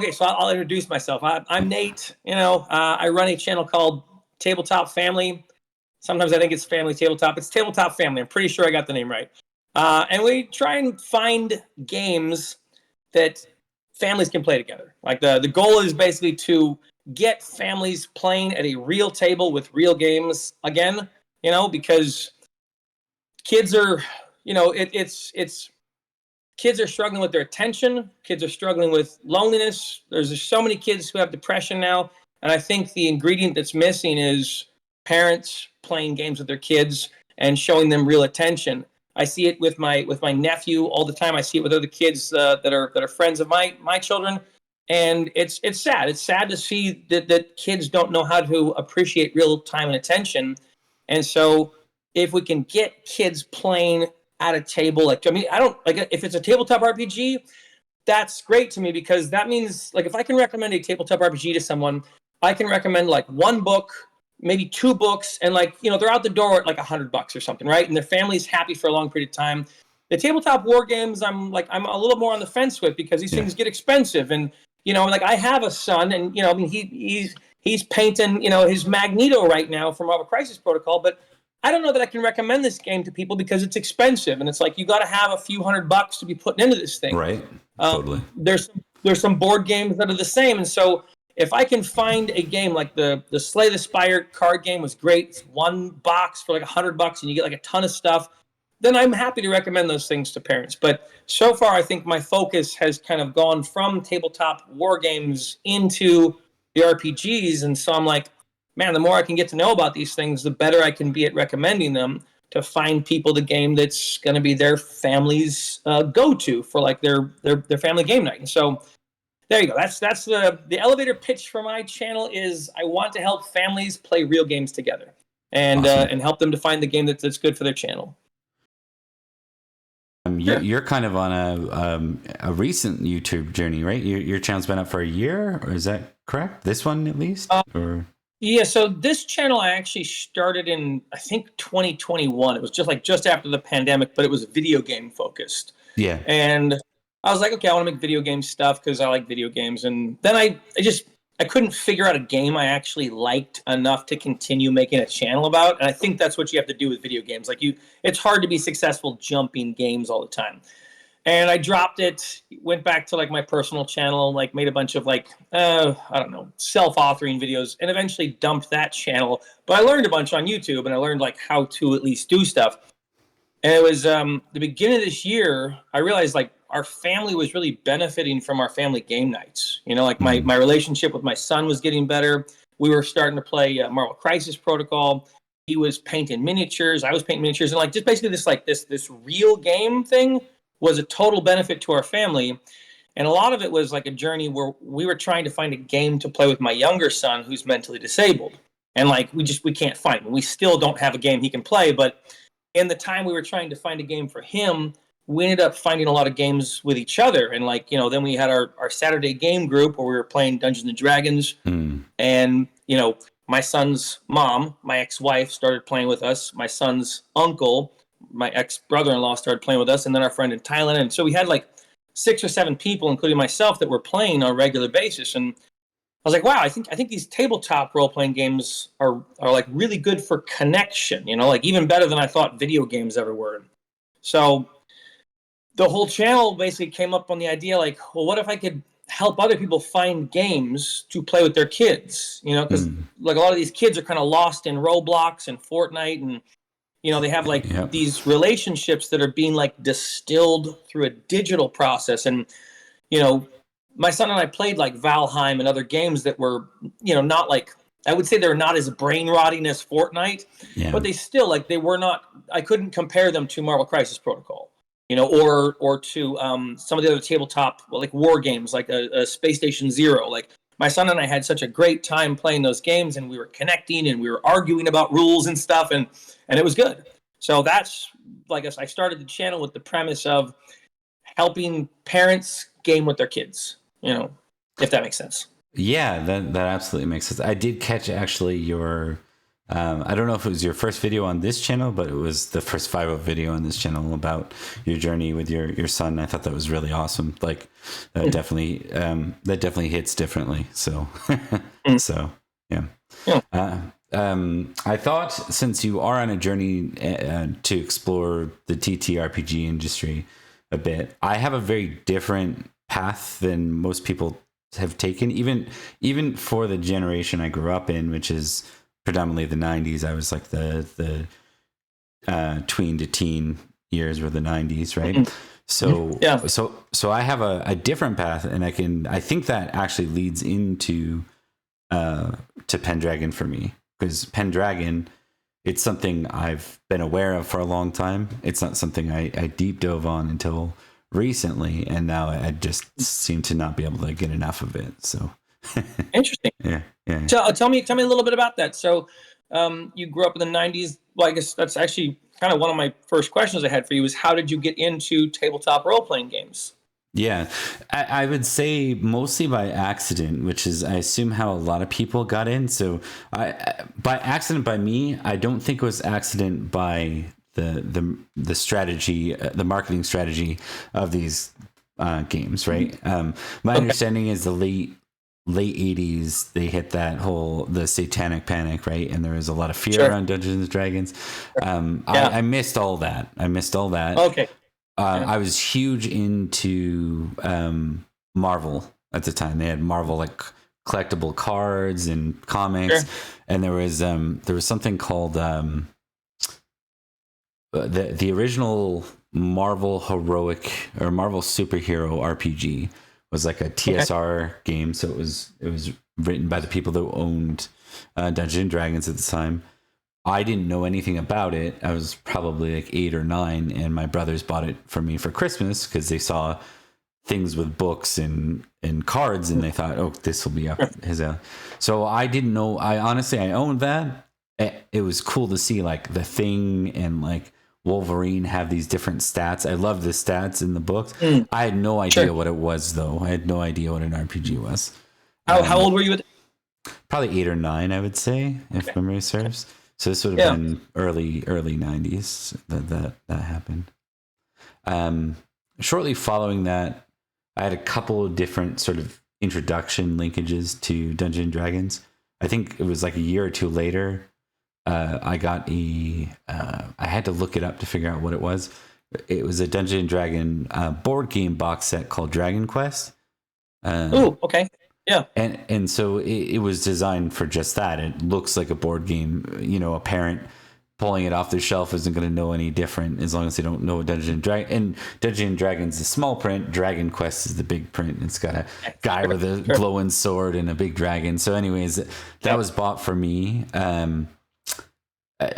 Okay, so I'll introduce myself. I'm Nate. I run a channel called Tabletop Family. Sometimes I think it's Family Tabletop. It's Tabletop Family. I'm pretty sure I got the name right. And we try and find games that families can play together. Like the goal is basically to get families playing at a real table with real games again. Because kids are, it's kids are struggling with their attention. Kids are struggling with loneliness. There's just so many kids who have depression now. And I think the ingredient that's missing is parents playing games with their kids and showing them real attention. I see it with my nephew all the time. I see it with other kids that are friends of my children. And it's sad. It's sad to see that kids don't know how to appreciate real time and attention. And so if we can get kids playing at a table, I don't like if it's a tabletop RPG, that's great to me because that means if I can recommend a tabletop RPG to someone, I can recommend one book, maybe 2 books, and they're out the door at $100 or something, right? And their family's happy for a long period of time. The tabletop war games, I'm a little more on the fence with because these things get expensive, and I have a son, and he's painting his Magneto right now from Marvel Crisis Protocol, but I don't know that I can recommend this game to people because it's expensive, and it's you got to have a few $100 to be putting into this thing. Right. Totally. There's some board games that are the same, and so if I can find a game like the Slay the Spire card game was great, it's 1 box for $100, and you get a ton of stuff, then I'm happy to recommend those things to parents. But so far, I think my focus has kind of gone from tabletop war games into the RPGs, and so I'm man, the more I can get to know about these things, the better I can be at recommending them to find people the game that's going to be their family's go-to for their family game night. And so there you go. That's the elevator pitch for my channel is I want to help families play real games together and Awesome. And help them to find the game that's good for their channel. You're kind of on a recent YouTube journey, right? Your channel's been up for a year, or is that correct? This one at least, or? Yeah, so this channel I actually started in, I think, 2021. It was just after the pandemic, but it was video game focused. Yeah. And I was like, okay, I want to make video game stuff because I like video games. And then I couldn't figure out a game I actually liked enough to continue making a channel about. And I think that's what you have to do with video games. It's hard to be successful jumping games all the time. And I dropped it, went back to my personal channel, made a bunch of I don't know, self-authoring videos, and eventually dumped that channel. But I learned a bunch on YouTube, and I learned how to at least do stuff. And it was the beginning of this year, I realized our family was really benefiting from our family game nights. My relationship with my son was getting better. We were starting to play Marvel Crisis Protocol. He was painting miniatures. I was painting miniatures, and just basically this real game thing was a total benefit to our family. And a lot of it was a journey where we were trying to find a game to play with my younger son who's mentally disabled. And we can't find him. We still don't have a game he can play. But in the time we were trying to find a game for him, we ended up finding a lot of games with each other. And then we had our Saturday game group where we were playing Dungeons and Dragons. And, my son's mom, my ex-wife, started playing with us. My son's uncle, my ex-brother-in-law, started playing with us, and then our friend in Thailand. And so we had 6 or 7 people, including myself, that were playing on a regular basis. And I was like, wow, I think these tabletop role-playing games are really good for connection, even better than I thought video games ever were. So the whole channel basically came up on the idea well, what if I could help other people find games to play with their kids, because a lot of these kids are kind of lost in Roblox and Fortnite, and they have these relationships that are being distilled through a digital process. And my son and I played Valheim and other games that were not I would say they're not as brain rotting as Fortnite, but they still they were not. I couldn't compare them to Marvel Crisis Protocol, or to some of the other tabletop war games a Space Station Zero. My son and I had such a great time playing those games, and we were connecting and we were arguing about rules and stuff, and it was good. So that's I started the channel with the premise of helping parents game with their kids, if that makes sense. Yeah, that absolutely makes sense. I did catch actually your I don't know if it was your first video on this channel, but it was the first 5 video on this channel about your journey with your son. I thought that was really awesome. Like that definitely hits differently. So, so yeah. I thought since you are on a journey to explore the TTRPG industry a bit, I have a very different path than most people have taken, even for the generation I grew up in, which is predominantly the 90s. I was like the tween to teen years were the 90s, right? So so I have a different path, and I think that actually leads into to Pendragon for me, because Pendragon, it's something I've been aware of for a long time. It's not something I deep dove on until recently, and now I just seem to not be able to get enough of it. So interesting. Yeah. Tell me a little bit about that. So, you grew up in the 90s. Well, I guess that's actually kind of one of my first questions I had for you is how did you get into tabletop role-playing games? Yeah, I would say mostly by accident, which is, I assume, how a lot of people got in. So by accident by me, I don't think it was accident by the strategy, the marketing strategy of these games, right? My understanding is the late 80s, they hit the Satanic Panic, right? And there was a lot of fear around Dungeons and Dragons. I missed all that. Okay. I was huge into Marvel at the time. They had Marvel like collectible cards and comics, and there was something called the original Marvel heroic or Marvel superhero RPG was like a TSR game. So it was written by the people that owned Dungeons and Dragons at the time. I didn't know anything about it. I was probably like 8 or 9, and my brothers bought it for me for Christmas because they saw things with books and cards, and they thought, oh, this will be up his alley. So I didn't know. I owned that. It was cool to see like the Thing and like Wolverine have these different stats. I love the stats in the books. I had no idea what it was, though. I had no idea what an RPG was. How old were you? Probably 8 or 9, I would say, if memory serves. So this would have been early 90s that happened. Shortly following that, I had a couple of different sort of introduction linkages to Dungeons and Dragons. I think it was like a year or two later. I got I had to look it up to figure out what it was. It was a Dungeons and Dragon board game box set called DragonQuest. Oh, okay. Yeah. And so it was designed for just that. It looks like a board game. You know, a parent pulling it off the shelf isn't going to know any different as long as they don't know Dungeons and Dragons. And Dungeons and Dragons is the small print. DragonQuest is the big print. It's got a guy with a glowing sword and a big dragon. So anyways, that was bought for me.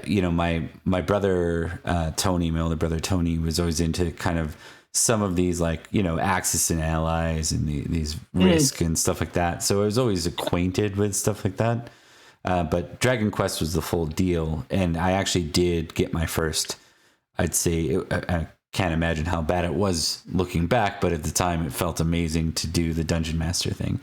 You know, my brother Tony, my older brother Tony, was always into kind of some of these, like, you know, Axis and Allies and these Risk and stuff like that. So I was always acquainted with stuff like that. But Dragon Quest was the full deal. And I actually did get my first, I'd say, I can't imagine how bad it was looking back, but at the time it felt amazing to do the Dungeon Master thing.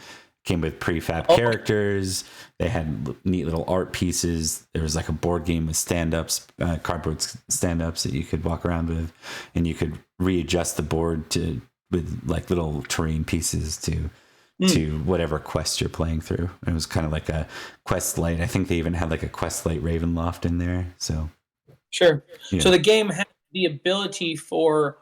Came with prefab characters. They had neat little art pieces. There was like a board game with stand-ups, cardboard stand-ups that you could walk around with, and you could readjust the board with like little terrain pieces to whatever quest you're playing through. It was kind of like a Quest Lite. I think they even had like a Quest Lite Ravenloft in there. So sure. Yeah. So the game had the ability for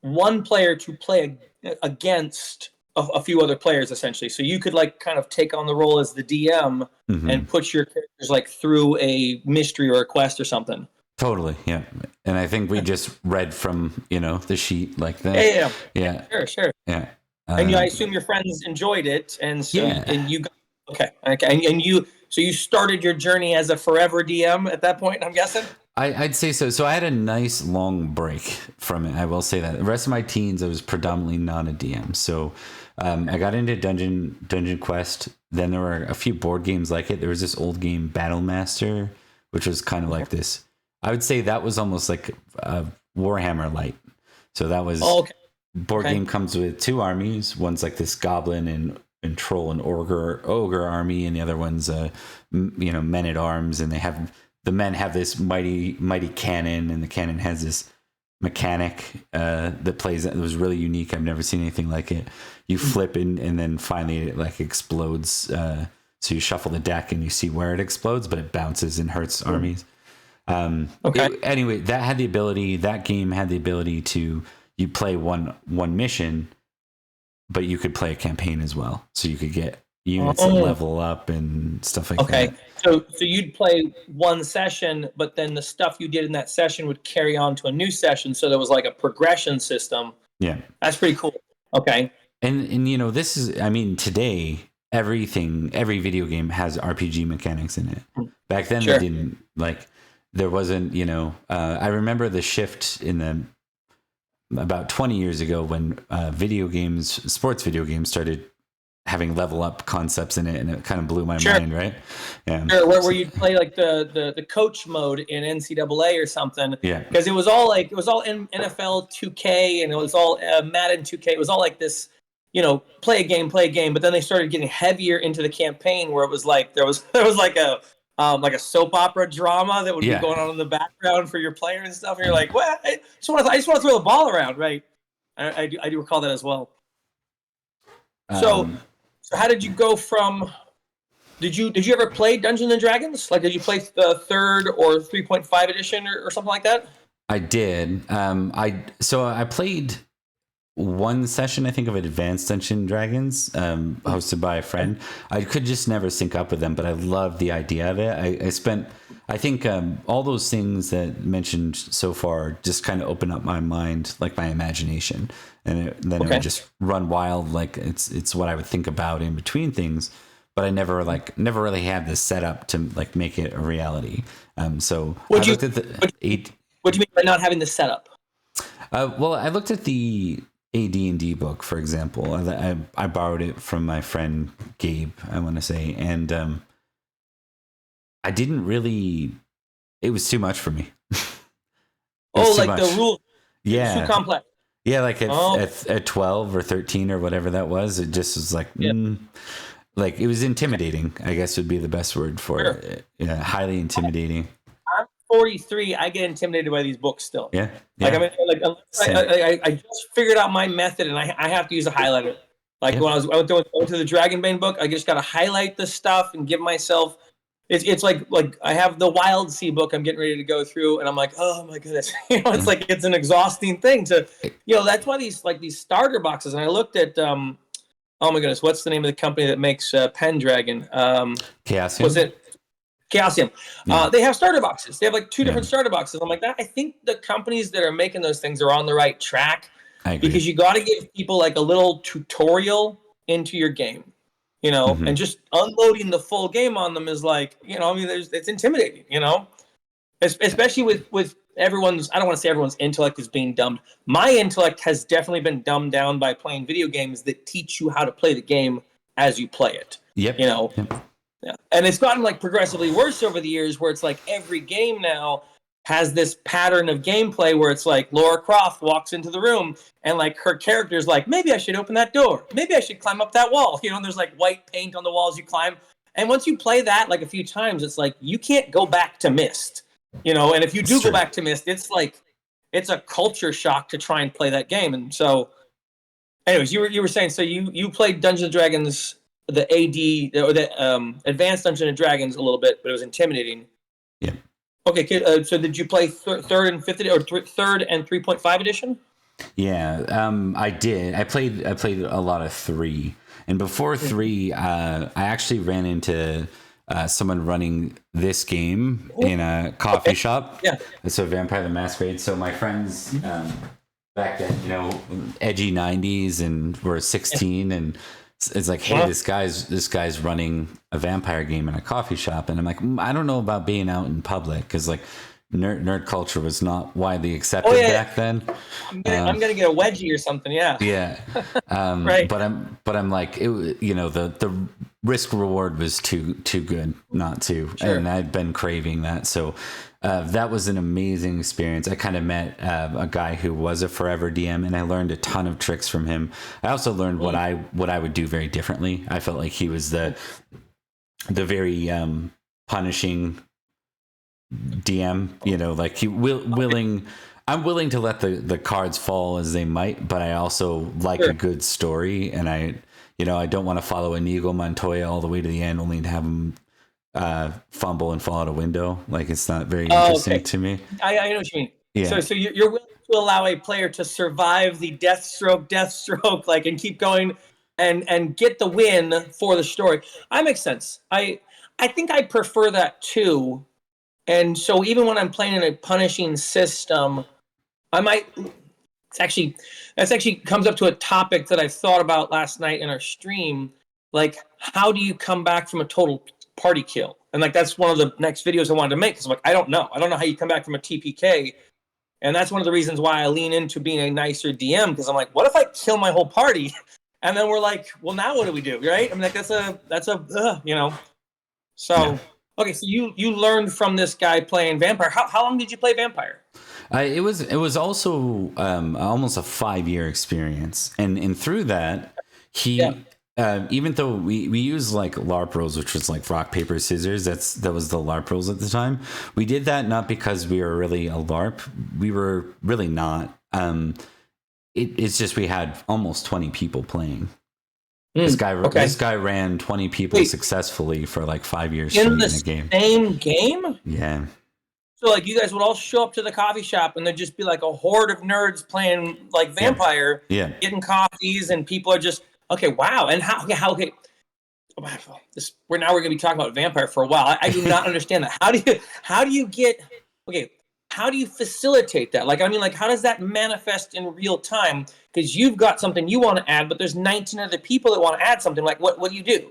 one player to play against a few other players, essentially. So you could like kind of take on the role as the DM and put your characters like through a mystery or a quest or something. Totally, yeah. And I think we just read from, you know, the sheet like that. Yeah. Sure. Yeah. And I assume your friends enjoyed it, and so and you got, okay, and you started your journey as a forever DM at that point, I'm guessing. I'd say so. So I had a nice long break from it. I will say that. The rest of my teens, I was predominantly not a DM. So I got into Dungeon Quest. Then there were a few board games like it. There was this old game, Battle Master, which was kind of like this. I would say that was almost like a Warhammer Light. So that was board game comes with 2 armies. One's like this goblin and control an ogre army, and the other one's men at arms, and the men have this mighty cannon, and the cannon has this mechanic that was really unique. I've never seen anything like it. You flip and then finally it like explodes. So you shuffle the deck and you see where it explodes, but it bounces and hurts armies. Anyway, that game had the ability to, you play one mission, but you could play a campaign as well. So you could get units that level up and stuff like that. Okay. So you'd play one session, but then the stuff you did in that session would carry on to a new session. So there was like a progression system. Yeah. That's pretty cool. Okay. And this is, I mean, today, every video game has RPG mechanics in it. Back then, they didn't. Like, there wasn't, I remember the shift about 20 years ago when sports video games started having level up concepts in it, and it kind of blew my mind, right? Yeah. Sure, where you'd play like the coach mode in NCAA or something. Yeah. Because it was all in NFL 2K, and it was all Madden 2K. It was all like this, play a game. But then they started getting heavier into the campaign, where it was like there was like a soap opera drama that would be going on in the background for your player and stuff. And you're like, well, I just want to throw the ball around, right? I do recall that as well. So how did you go from? Did you ever play Dungeons and Dragons? Like, did you play the 3rd or 3.5 edition or something like that? I did. I played one session, I think, of Advanced Dungeons and Dragons, hosted by a friend. I could just never sync up with them, but I loved the idea of it. I think all those things that mentioned so far just kind of open up my mind, like my imagination, and then it would just run wild. Like it's what I would think about in between things, but I never really had this set up to like make it a reality. What do you mean by not having the setup? Well, I looked at the AD&D book, for example. I borrowed it from my friend Gabe, I want to say, and I didn't really. It was too much for me. The rule. Yeah, too complex. Yeah, like at 12 or 13 or whatever that was, it just was like, like it was intimidating, I guess would be the best word for it. Yeah, highly intimidating. I'm 43. I get intimidated by these books still. Yeah. Like I just figured out my method, and I have to use a highlighter. Like when I went to the Dragonbane book, I just got to highlight the stuff and give myself. It's like I have the Wild Sea book I'm getting ready to go through, and I'm like, oh my goodness, it's like it's an exhausting thing to, that's why these starter boxes. And I looked at, oh my goodness, what's the name of the company that makes Pendragon? Chaosium. Was it Chaosium? Yeah. They have starter boxes. They have like 2 different starter boxes. I'm like, I think the companies that are making those things are on the right track, because you got to give people like a little tutorial into your game. And just unloading the full game on them is like, it's intimidating, especially with everyone's, I don't want to say everyone's intellect is being dumbed. My intellect has definitely been dumbed down by playing video games that teach you how to play the game as you play it. Yep. Yeah. And it's gotten like progressively worse over the years, where it's like every game now has this pattern of gameplay where it's like Laura Croft walks into the room and like her character's like, maybe I should open that door. Maybe I should climb up that wall. And there's like white paint on the walls you climb. And once you play that like a few times, it's like, you can't go back to Myst, and if you do go back to Myst, it's like, it's a culture shock to try and play that game. And so anyways, you were saying, so you played Dungeons and Dragons, the AD or the Advanced Dungeons and Dragons a little bit, but it was intimidating. Yeah. Okay, so did you play 3rd and 5th or 3rd and 3.5 edition? Yeah, I did. I played a lot of 3, and before 3, I actually ran into someone running this game in a coffee shop. Yeah, so Vampire the Masquerade. So my friends back then, edgy 90s, and we're 16 and. It's like, hey, this guy's running a vampire game in a coffee shop, and I'm like, I don't know about being out in public, because like nerd culture was not widely accepted back then. I'm gonna get a wedgie or something. Yeah. Yeah. Right. But I'm like, it, the risk reward was too good not to, Sure. and I've been craving that. So that was an amazing experience. I kind of met a guy who was a forever DM, and I learned a ton of tricks from him. I also learned what I would do very differently. I felt like he was the very punishing DM. You know, like willing. I'm willing to let the cards fall as they might, but I also like a good story, and I don't want to follow Inigo Montoya all the way to the end, only to have him fumble and fall out a window. Like, it's not very interesting to me. I know what you mean. Yeah. So you're willing to allow a player to survive the death stroke, like, and keep going and get the win for the story. That makes sense. I think I prefer that too. And so even when I'm playing in a punishing system, I might. That's actually comes up to a topic that I thought about last night in our stream. Like, how do you come back from a total party kill? And like, that's one of the next videos I wanted to make. Because I'm like, I don't know how you come back from a TPK. And that's one of the reasons why I lean into being a nicer DM, because I'm like, what if I kill my whole party? And then we're like, well, now what do we do, right? I mean, like, that's a So. Yeah. Okay, so you learned from this guy playing Vampire. How long did you play Vampire? It was also almost a 5-year experience, and through that, even though we use like LARP rules, which was like rock paper scissors, that was the LARP rules at the time. We did that not because we were really a LARP. We were really not. It's just we had almost 20 people playing. This guy ran 20 people successfully for like 5 years straight in a game. Same game? Yeah. So like, you guys would all show up to the coffee shop, and there'd just be like a horde of nerds playing like Vampire, getting coffees, and people are just wow. And how we're going to be talking about Vampire for a while. I do not understand that. How do you facilitate that? Like, I mean, like, how does that manifest in real time? Because you've got something you want to add, but there's 19 other people that want to add something. Like, what do you do?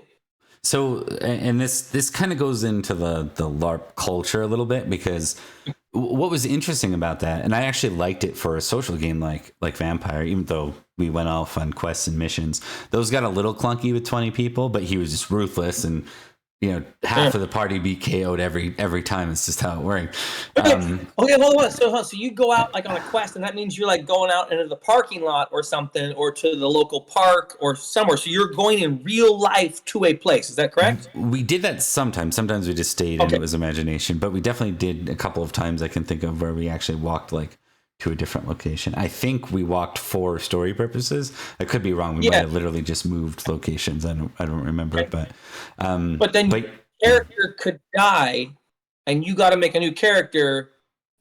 So, and this kind of goes into the LARP culture a little bit, because what was interesting about that, and I actually liked it for a social game like Vampire, even though we went off on quests and missions. Those got a little clunky with 20 people, but he was just ruthless, and half of the party be KO'd every time. It's just how it worked. Okay, hold on. So you go out like on a quest, and that means you're like going out into the parking lot or something, or to the local park or somewhere. So you're going in real life to a place. Is that correct? We did that sometimes. Sometimes we just stayed and it was imagination. But we definitely did a couple of times I can think of where we actually walked like to a different location. I think we walked for story purposes. I could be wrong. We might have literally just moved locations. I don't remember. But then your character could die, and you got to make a new character,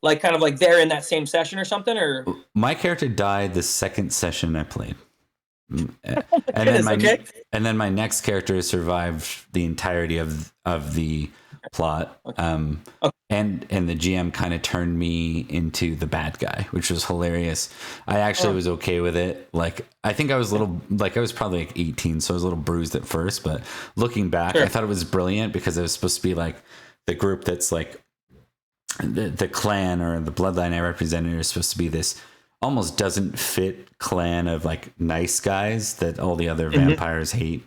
like kind of like they're in that same session or something. Or my character died the second session I played, and then my next character survived the entirety of the plot. And the GM kind of turned me into the bad guy, which was hilarious. I actually was okay with it. Like, I think I was I was probably like 18, so I was a little bruised at first, but looking back, I thought it was brilliant, because it was supposed to be like the group that's like the clan or the bloodline I represented is supposed to be this almost doesn't fit clan of like nice guys that all the other vampires hate.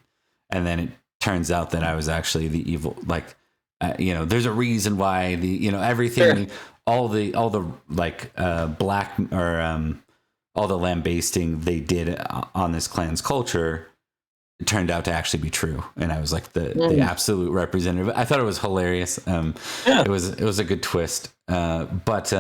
And then it turns out that I was actually the evil, like, there's a reason why everything, all the like black or all the lambasting they did on this clan's culture turned out to actually be true, and I was like the absolute representative. I thought it was hilarious. It was a good twist. But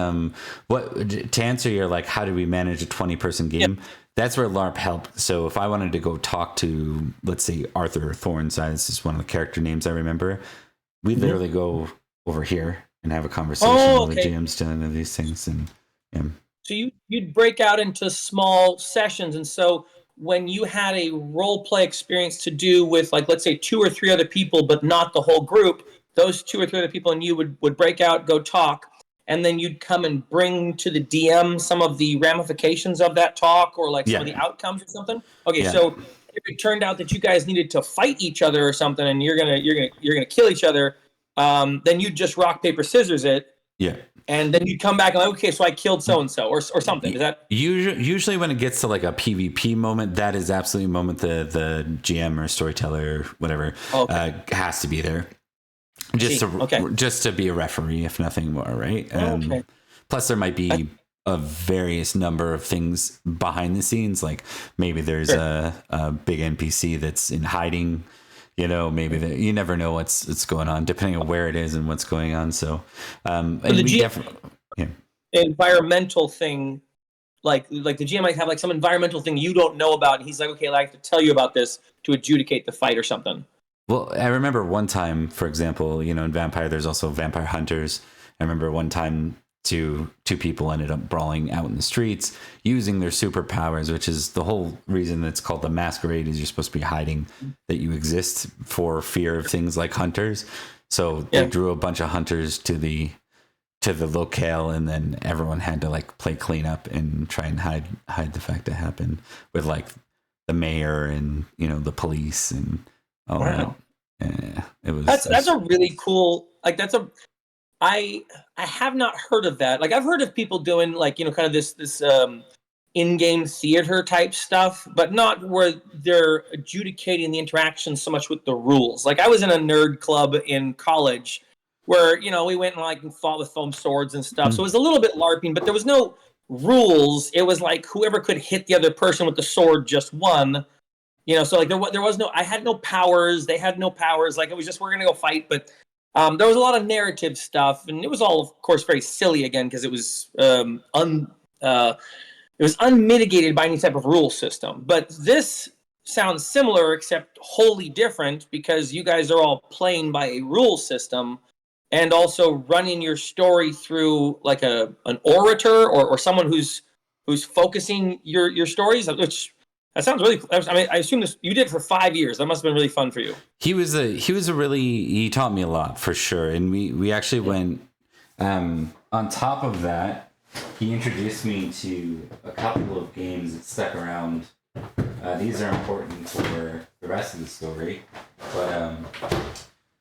what to answer your like, how do we manage a 20-person game? That's where LARP helped. So if I wanted to go talk to, let's say, Arthur Thornside, this is one of the character names I remember. We literally go over here and have a conversation with the GMs doing these things. And so you'd break out into small sessions. And so when you had a role play experience to do with, like, let's say 2 or 3 other people, but not the whole group, those 2 or 3 other people and you would break out, go talk, and then you'd come and bring to the DM some of the ramifications of that talk, or like some of the outcomes or something. Okay, so if it turned out that you guys needed to fight each other or something, and you're gonna kill each other, then you just rock paper scissors it. Yeah. and then you come back and like, okay, so I killed so and so or something. Is that usually when it gets to like a PvP moment, that is absolutely a moment the GM or storyteller or whatever has to be there, just to be a referee, if nothing more, right? Plus, there might be a various number of things behind the scenes, like maybe there's a big NPC that's in hiding. You know, maybe you never know what's going on, depending on where it is and what's going on. So, and we definitely environmental thing, like the GM might have like some environmental thing you don't know about, and he's like, okay, I have to tell you about this to adjudicate the fight or something. Well, I remember one time, for example, you know, in Vampire, there's also vampire hunters. I remember one time two people ended up brawling out in the streets using their superpowers, which is the whole reason that's called the Masquerade, is you're supposed to be hiding that you exist for fear of things like hunters. So they drew a bunch of hunters to the locale, and then everyone had to like play cleanup and try and hide the fact that happened with like the mayor and, you know, the police and all that. It was that's a really cool, like I have not heard of that. Like I've heard of people doing like, you know, kind of this in-game theater type stuff, but not where they're adjudicating the interaction so much with the rules. Like I was in a nerd club in college where, you know, we went and like fought with foam swords and stuff. So it was a little bit LARPing, but there was no rules. It was like whoever could hit the other person with the sword just won. You know, so like there was no, I had no powers. They had no powers. Like it was just, we're gonna go fight, but. There was a lot of narrative stuff, and it was all, of course, very silly again because it was unmitigated by any type of rule system. But this sounds similar, except wholly different, because you guys are all playing by a rule system and also running your story through like an orator or someone who's focusing your stories, which. That sounds really. I mean, I assume you did it for 5 years. That must have been really fun for you. He taught me a lot for sure, and we actually went. On top of that, he introduced me to a couple of games that stuck around. These are important for the rest of the story, but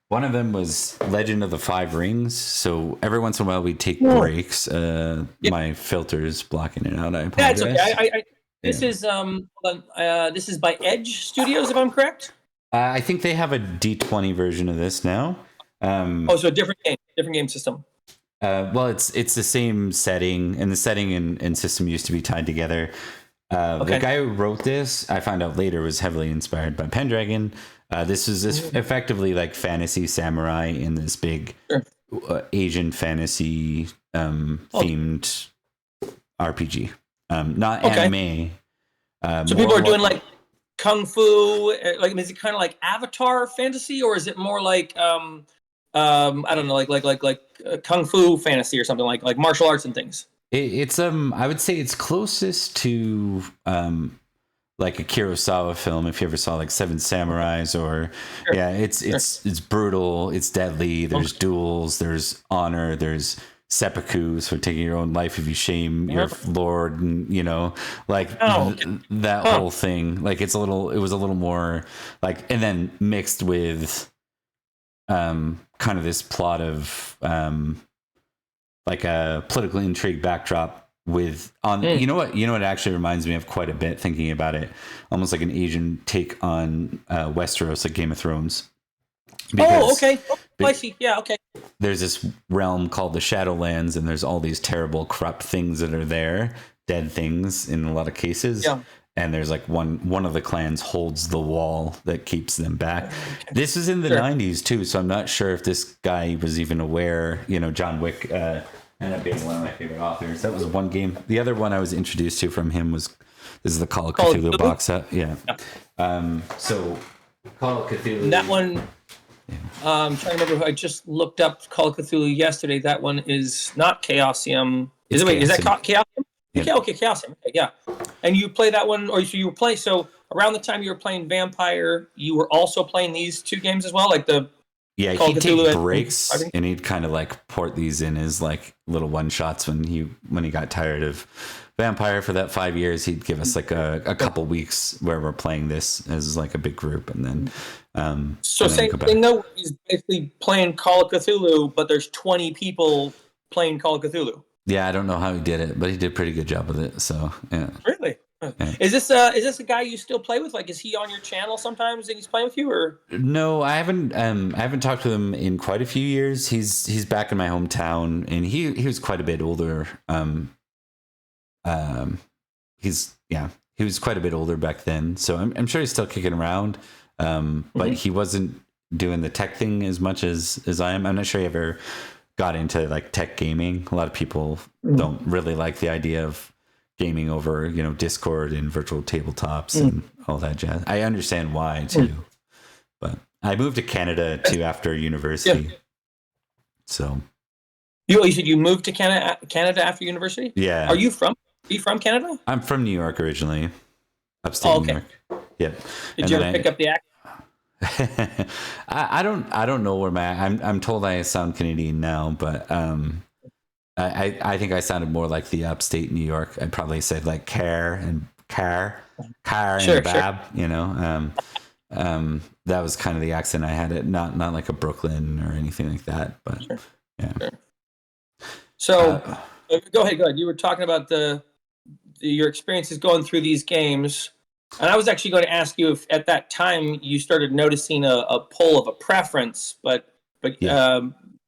one of them was Legend of the Five Rings. So every once in a while we'd take breaks. My filter's blocking it out. I apologize. Yeah, it's okay. This is by Edge Studios, if I'm correct. I think they have a D20 version of this now. So a different game system. Well, it's the same setting, and the setting and system used to be tied together. The guy who wrote this, I found out later, was heavily inspired by Pendragon. This is effectively like fantasy samurai in this big Asian fantasy themed RPG. Not anime. So people are doing like kung fu. Like, is it kind of like Avatar fantasy, or is it more like I don't know, like kung fu fantasy or something like martial arts and things? It's I would say it's closest to like a Kurosawa film, if you ever saw like Seven Samurais, or it's brutal, it's deadly. There's duels, there's honor, there's seppuku, so taking your own life if you shame your lord, and you know, like that whole thing. Like it was a little more like, and then mixed with kind of this plot of like a political intrigue backdrop with you know what it actually reminds me of quite a bit, thinking about it, almost like an Asian take on Westeros, like Game of Thrones. I see. Yeah, okay. There's this realm called the Shadowlands, and there's all these terrible, corrupt things that are there, dead things in a lot of cases. Yeah. And there's like one of the clans holds the wall that keeps them back. This is in the 90s too, so I'm not sure if this guy was even aware. You know, John Wick ended up being one of my favorite authors. That was one game. The other one I was introduced to from him was the Call of Cthulhu box set. Yeah. So Call of Cthulhu. That one. Yeah. I'm trying to remember. I just looked up Call of Cthulhu yesterday. That one is not Chaosium. Is that Chaosium? Yeah. Okay, Chaosium. Okay, yeah. And you play that one, or so you were playing. So around the time you were playing Vampire, you were also playing these two games as well, like the. Yeah, he'd take breaks, and he'd kind of like port these in as like little one shots when he got tired of Vampire for that 5 years. He'd give us like a couple weeks where we're playing this as like a big group, and then. So same thing though. He's basically playing Call of Cthulhu, but there's 20 people playing Call of Cthulhu. Yeah, I don't know how he did it, but he did a pretty good job with it. So yeah. Really? Yeah. Is this a guy you still play with? Like, is he on your channel sometimes and he's playing with you, or? No, I haven't talked to him in quite a few years. He's back in my hometown, and he was quite a bit older. He was quite a bit older back then, so I'm sure he's still kicking around. But he wasn't doing the tech thing as much as I am. I'm not sure he ever got into like tech gaming. A lot of people don't really like the idea of gaming over, Discord and virtual tabletops and all that jazz. I understand why too, but I moved to Canada too after university. Yeah. So you said you moved to Canada after university? Yeah. Are you from Canada? I'm from New York originally, upstate New York. Yeah. Did you ever pick up the accent? I don't know where I'm told I sound Canadian now, but I think I sounded more like the upstate New York. I'd probably said like car and bab, that was kind of the accent I had. It not like a Brooklyn or anything like that, but yeah. Sure. So go ahead. You were talking about your experiences going through these games, and I was actually going to ask you if at that time you started noticing a pull of a preference, but yeah.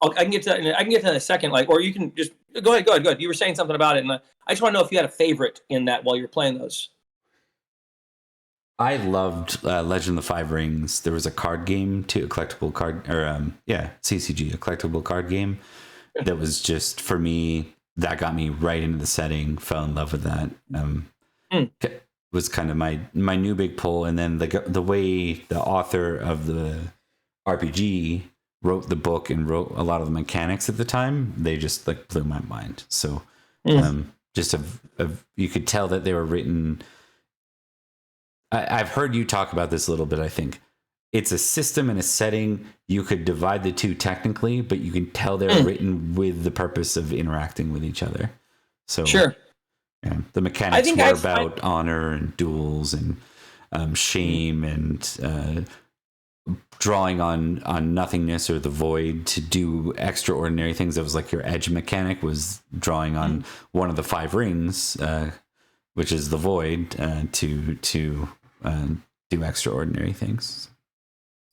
I can get to that. I can get to that in a second. Or you can just go ahead. You were saying something about it, and I just want to know if you had a favorite in that while you were playing those. I loved Legend of the Five Rings. There was a card game too, a collectible card, CCG, a collectible card game that was just for me. That got me right into the setting. Fell in love with that. Was kind of my new big pull, and then the way the author of the RPG wrote the book and wrote a lot of the mechanics at the time, they just like blew my mind. So you could tell that they were written. I've heard you talk about this a little bit. I think it's a system and a setting. You could divide the two technically, but you can tell they're written with the purpose of interacting with each other. So sure. Yeah, the mechanics were about honor and duels and shame and drawing on nothingness or the void to do extraordinary things. It was like your edge mechanic was drawing on one of the five rings, which is the void, to do extraordinary things.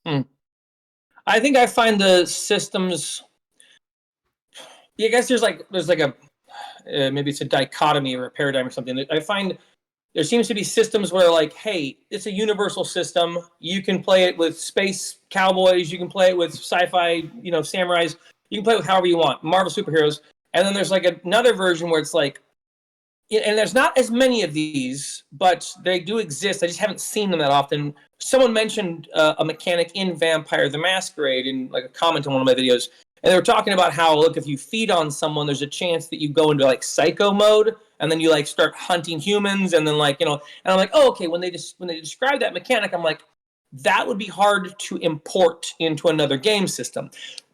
I think I find the systems. Yeah, I guess there's like a maybe it's a dichotomy or a paradigm or something. I find there seems to be systems where like, hey, it's a universal system. You can play it with space cowboys. You can play it with sci-fi, samurais. You can play it with however you want, Marvel superheroes. And then there's like another version where it's like, and there's not as many of these, but they do exist. I just haven't seen them that often. Someone mentioned a mechanic in Vampire the Masquerade in like a comment on one of my videos. And they were talking about how, look, if you feed on someone, there's a chance that you go into like psycho mode, and then you like start hunting humans, and then and I'm like, oh, okay. When they describe that mechanic, I'm like, that would be hard to import into another game system,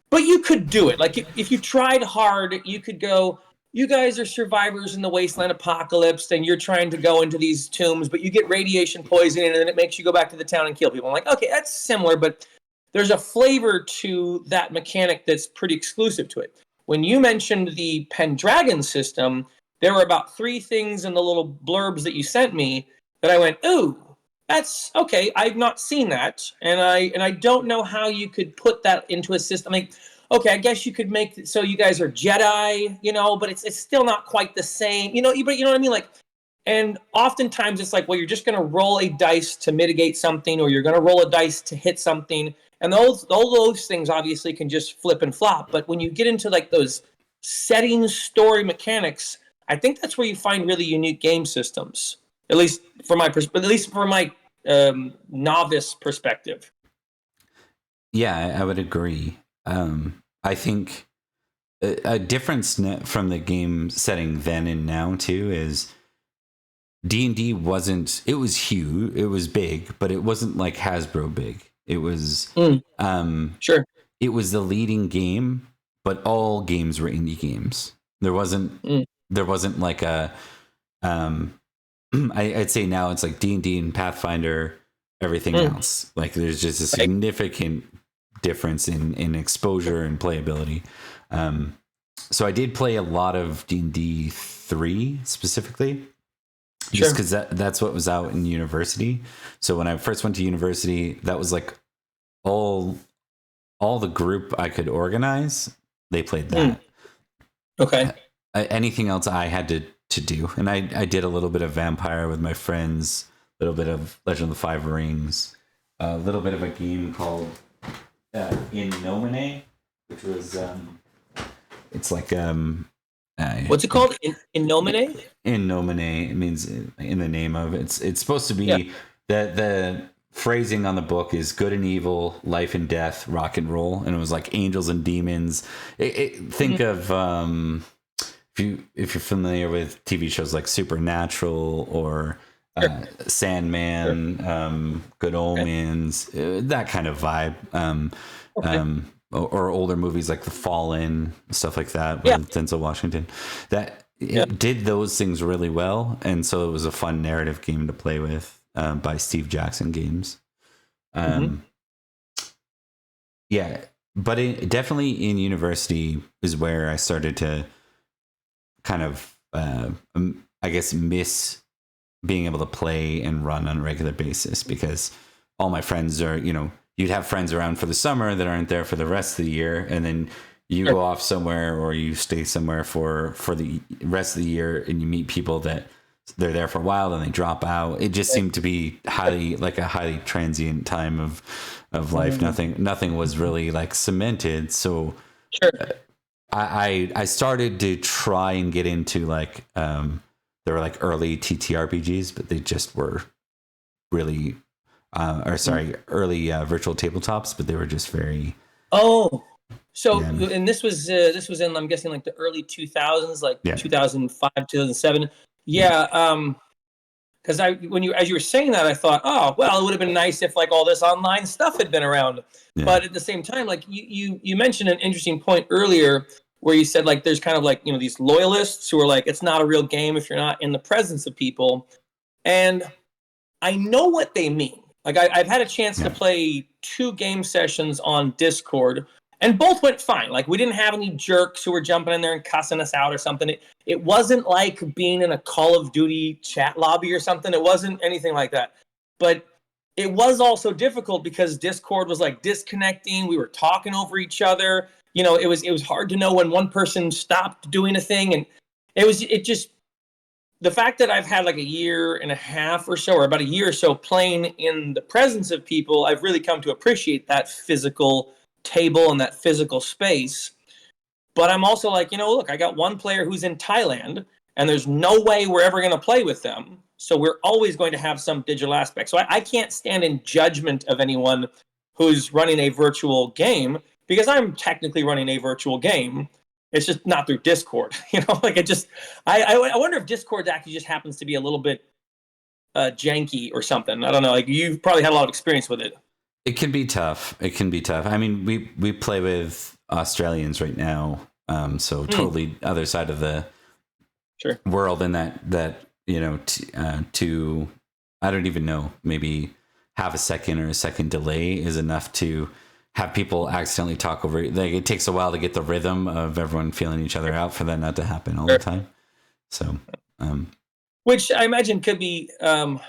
but you could do it. Like if you tried hard, you could go. You guys are survivors in the wasteland apocalypse, and you're trying to go into these tombs, but you get radiation poisoning, and then it makes you go back to the town and kill people. I'm like, okay, that's similar, but there's a flavor to that mechanic that's pretty exclusive to it. When you mentioned the Pendragon system, there were about 3 things in the little blurbs that you sent me that I went, ooh, that's okay. I've not seen that, and I don't know how you could put that into a system. Like, okay, I guess you could make it so you guys are Jedi, but it's still not quite the same, but you know what I mean? Like, and oftentimes it's like, well, you're just going to roll a dice to mitigate something, or you're going to roll a dice to hit something. And those things obviously can just flip and flop. But when you get into like those setting story mechanics, I think that's where you find really unique game systems. At least from my novice perspective. Yeah, I would agree. I think a difference from the game setting then and now too is D&D wasn't. It was huge. It was big, but it wasn't like Hasbro big. It was sure. It was the leading game, but all games were indie games. There wasn't like a I'd say now it's like D&D and Pathfinder, everything else. Like there's just a significant difference in exposure and playability. So I did play a lot of D&D 3 specifically, Sure. just because that's what was out in university. So when I first went to university, that was like all the group I could organize, they played that. Okay. Anything else I had to do, and I did a little bit of Vampire with my friends, a little bit of Legend of the Five Rings, a little bit of a game called In Nomine, which was it's like what's it called? In Nomine? In Nomine, it means in the name of. It's supposed to be the phrasing on the book is good and evil, life and death, rock and roll, and it was like angels and demons. Think of if you're familiar with TV shows like Supernatural or Sandman, Good Omens, that kind of vibe. Or older movies like The Fallen, stuff like that, with Denzel Washington. That it did those things really well, and so it was a fun narrative game to play with by Steve Jackson Games. Yeah, but definitely in university is where I started to kind of, I guess, miss being able to play and run on a regular basis, because all my friends are, you'd have friends around for the summer that aren't there for the rest of the year, and then you go off somewhere or you stay somewhere for the rest of the year, and you meet people that they're there for a while and they drop out. It just seemed to be a highly transient time of life. Nothing was really like cemented. So I started to try and get into like there were like early TTRPGs, but they just were really early virtual tabletops, but they were just very and this was in, I'm guessing, like the early 2000s, like 2005, 2007. Because as you were saying that, I thought, oh well, it would have been nice if like all this online stuff had been around. But at the same time, like you mentioned an interesting point earlier where you said like there's kind of like these loyalists who are like, it's not a real game if you're not in the presence of people, and I know what they mean. Like I've had a chance to play 2 game sessions on Discord, and both went fine. Like we didn't have any jerks who were jumping in there and cussing us out or something. It wasn't like being in a Call of Duty chat lobby or something. It wasn't anything like that. But it was also difficult because Discord was like disconnecting. We were talking over each other. It was hard to know when one person stopped doing a thing, and the fact that I've had like a year and a half or so, or about a year or so playing in the presence of people, I've really come to appreciate that physical table and that physical space. But I'm also like, look, I got one player who's in Thailand, and there's no way we're ever going to play with them. So we're always going to have some digital aspect. So I can't stand in judgment of anyone who's running a virtual game, because I'm technically running a virtual game. It's just not through Discord, like I wonder if Discord actually just happens to be a little bit janky or something. I don't know. Like you've probably had a lot of experience with it. It can be tough. I mean, we play with Australians right now. So totally other side of the world, and that to, I don't even know, maybe half a second or a second delay is enough to have people accidentally talk over. Like it takes a while to get the rhythm of everyone feeling each other out for that not to happen all the time. So, which I imagine could be, and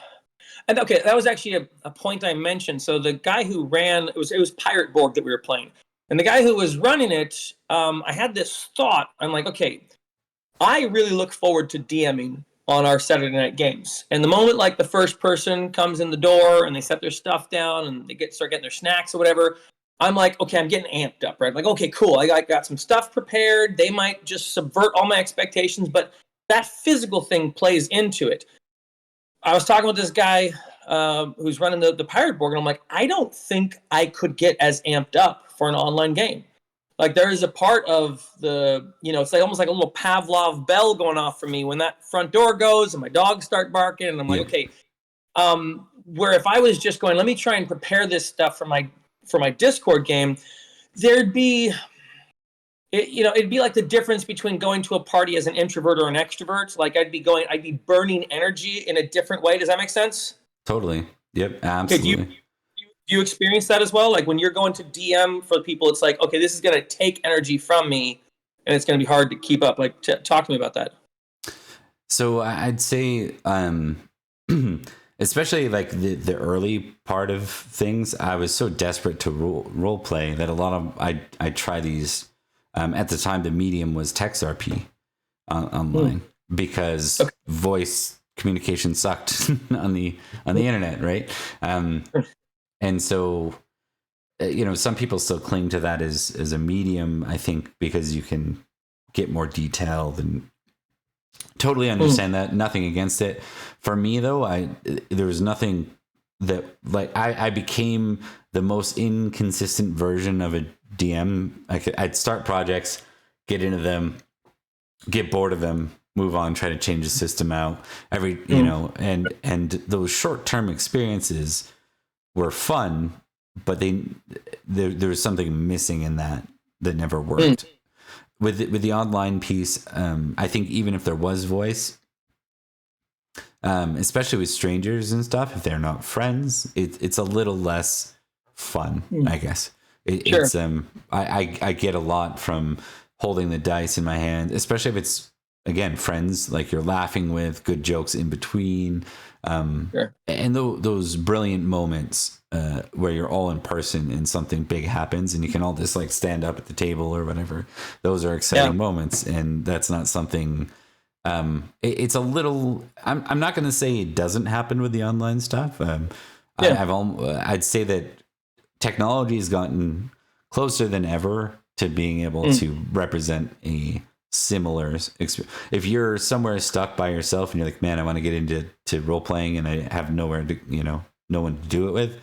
okay, that was actually a point I mentioned. So the guy who ran, it was Pirate Borg that we were playing, and the guy who was running it, I had this thought. I'm like, okay, I really look forward to DMing on our Saturday night games. And the moment like the first person comes in the door and they set their stuff down and they start getting their snacks or whatever, I'm like, okay, I'm getting amped up, right? Like, okay, cool. I got some stuff prepared. They might just subvert all my expectations, but that physical thing plays into it. I was talking with this guy who's running the Pirate Board, and I'm like, I don't think I could get as amped up for an online game. Like there is a part of the, it's like almost like a little Pavlov bell going off for me when that front door goes and my dogs start barking, and I'm like, okay, where if I was just going, let me try and prepare this stuff for my Discord game, it'd be like the difference between going to a party as an introvert or an extrovert. Like I'd be burning energy in a different way. Does that make sense? Totally. Yep. Absolutely. Do you experience that as well? Like when you're going to DM for people, it's like, okay, this is going to take energy from me and it's going to be hard to keep up. Like, talk to me about that. So I'd say, especially like the early part of things, I was so desperate to role play that a lot of I try these. At the time, the medium was text RP online because voice communication sucked on the internet, right? And so, some people still cling to that as a medium, I think, because you can get more detailed and totally understand that. Nothing against it. For me, though, there was nothing that, like, I became the most inconsistent version of a DM. I'd start projects, get into them, get bored of them, move on, try to change the system out. And those short-term experiences were fun, but there was something missing in that never worked. With the online piece, I think even if there was voice, especially with strangers and stuff, if they're not friends, it's a little less fun, I guess. It's I get a lot from holding the dice in my hand, especially if it's, again, friends, like you're laughing with, good jokes in between, and those brilliant moments where you're all in person and something big happens and you can all just like stand up at the table or whatever. Those are exciting moments, and that's not something. It's a little. I'm not going to say it doesn't happen with the online stuff. I'd say that technology has gotten closer than ever to being able to represent a similar experience. If you're somewhere stuck by yourself and you're like, man, I want to get into role playing and I have nowhere to, no one to do it with,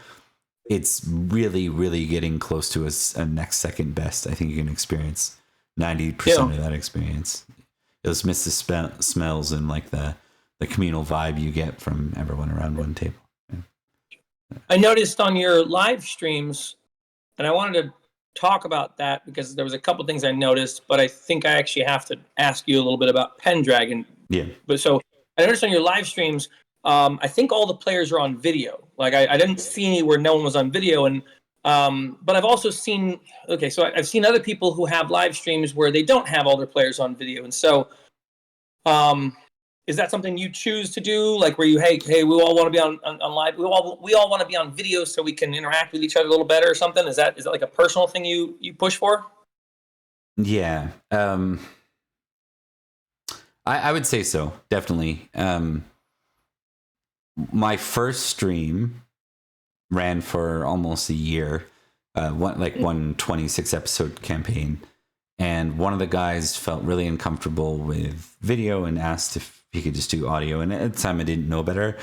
it's really, really getting close to a next second best. I think you can experience 90% of that experience. You'll just miss the smells and like the communal vibe you get from everyone around one table. I noticed on your live streams, and I wanted to talk about that because there was a couple things I noticed, but I think I actually have to ask you a little bit about Pendragon. Yeah. But so I noticed on your live streams, I think all the players are on video. Like I didn't see any where no one was on video, and but I've also seen I've seen other people who have live streams where they don't have all their players on video, and so is that something you choose to do? Like where you, hey, we all want to be on live. We all want to be on video so we can interact with each other a little better or something. Is that like a personal thing you push for? Yeah. I would say so. Definitely. My first stream ran for almost a year, one 26 episode campaign. And one of the guys felt really uncomfortable with video and asked if he could just do audio. And at the time I didn't know better,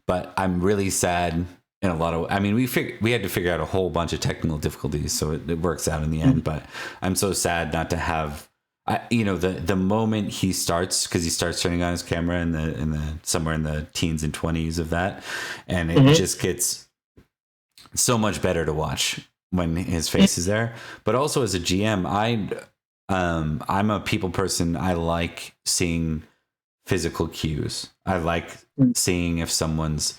but I'm really sad in a lot of, we had to figure out a whole bunch of technical difficulties. So it works out in the end, but I'm so sad not to have, the moment he starts turning on his camera in the somewhere in the teens and 20s of that. And it just gets so much better to watch when his face is there. But also as a GM, I'm a people person. I like seeing physical cues. I like seeing if someone's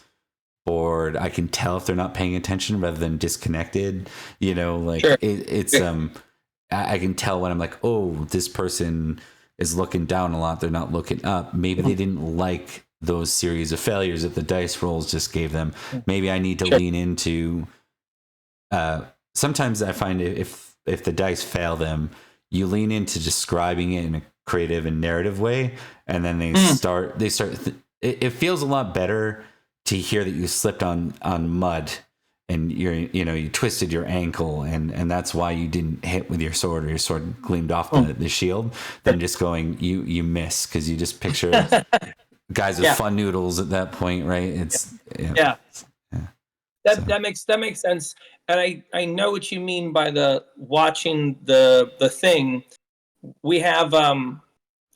bored. I can tell if they're not paying attention rather than disconnected. It's I can tell when I'm like, oh, this person is looking down a lot. They're not looking up. Maybe they didn't like those series of failures that the dice rolls just gave them. Maybe I need to lean into. Sometimes I find if the dice fail them, you lean into describing it in a creative and narrative way, and then they start. It feels a lot better to hear that you slipped on mud and you twisted your ankle and that's why you didn't hit with your sword, or your sword gleamed off the shield, than just going you miss, because you just picture guys with fun noodles at that point, right? It's that makes sense. And I know what you mean by the watching the thing. We have on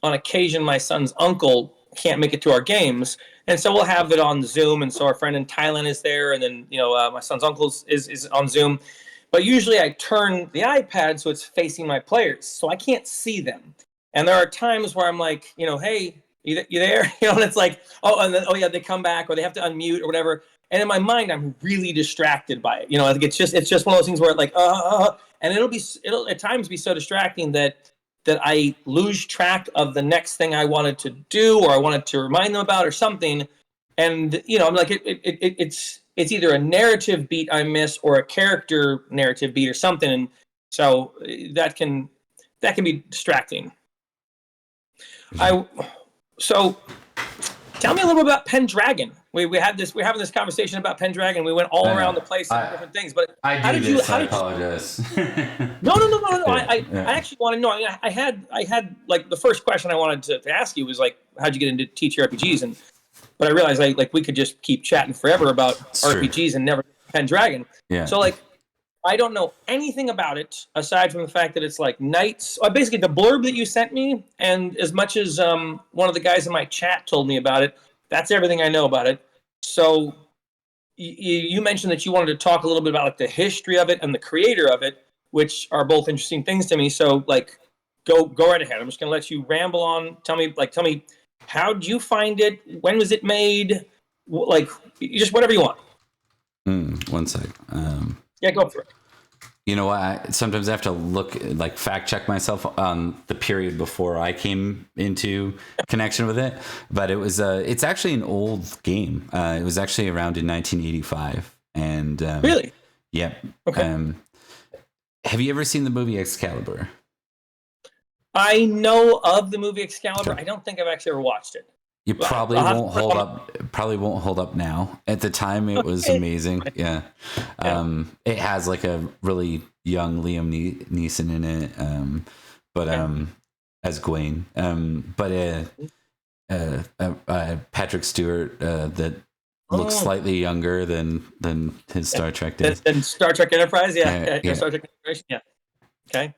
occasion my son's uncle can't make it to our games, and so we'll have it on Zoom, and so our friend in Thailand is there, and then my son's uncle is on Zoom. But usually I turn the iPad so it's facing my players, so I can't see them. And there are times where I'm like, hey, you there? And it's like, and then they come back, or they have to unmute or whatever. And in my mind, I'm really distracted by it. Like it's just one of those things where like and it'll at times be so distracting that that I lose track of the next thing I wanted to do or I wanted to remind them about or something. And, I'm like, it's either a narrative beat I miss or a character narrative beat or something. And so that can be distracting. So tell me a little bit about Pendragon. We're having this conversation about Pendragon. We went all around the place and different things. But I apologize. No. I actually want to know. I mean, I had like the first question I wanted to ask you was like, how'd you get into TTRPGs? But I realized we could just keep chatting forever about RPGs and never Pendragon. Yeah. So I don't know anything about it aside from the fact that it's like knights. Basically, the blurb that you sent me, and as much as one of the guys in my chat told me about it, that's everything I know about it. So you mentioned that you wanted to talk a little bit about like the history of it and the creator of it, which are both interesting things to me. So go right ahead. I'm just going to let you ramble on. Tell me how did you find it? When was it made? Just whatever you want. One sec. Yeah, go for it. You know what? Sometimes I have to fact check myself on the period before I came into connection with it. But it's actually an old game. It was actually around in 1985. And really? Yeah. Okay. Have you ever seen the movie Excalibur? I know of the movie Excalibur. Okay. I don't think I've actually ever watched it. You probably won't hold up. Probably won't hold up now. At the time, it was amazing. Yeah. It has like a really young Liam Neeson in it, as Gawain. Patrick Stewart that looks slightly younger than his Star Trek days. Than Star Trek Enterprise, yeah. Star Trek Enterprise, yeah. Okay.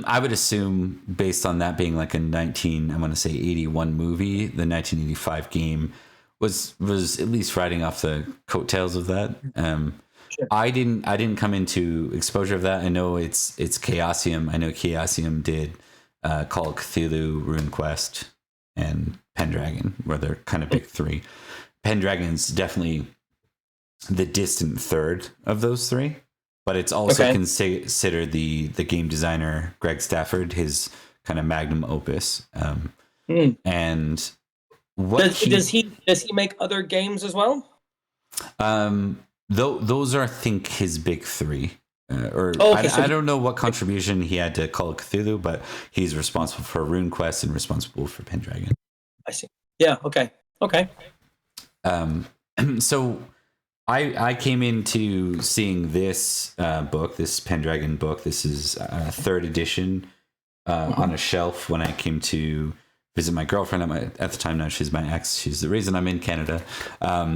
I would assume, based on that being like a 81 movie, the 1985 game was at least riding off the coattails of that. Sure. I didn't come into exposure of that. I know it's Chaosium. I know Chaosium did Call of Cthulhu, RuneQuest, and Pendragon, where they're kind of big three. Pendragon's definitely the distant third of those three. But it's also considered the game designer Greg Stafford, his kind of magnum opus. And what does he make other games as well? Those are, I think, his big three. I don't know what contribution he had to Call of Cthulhu, but he's responsible for RuneQuest and responsible for Pendragon. I see. Yeah. Okay. So I came into seeing this book, this Pendragon book. This is a third edition on a shelf when I came to visit my girlfriend at the time. Now she's my ex. She's the reason I'm in Canada.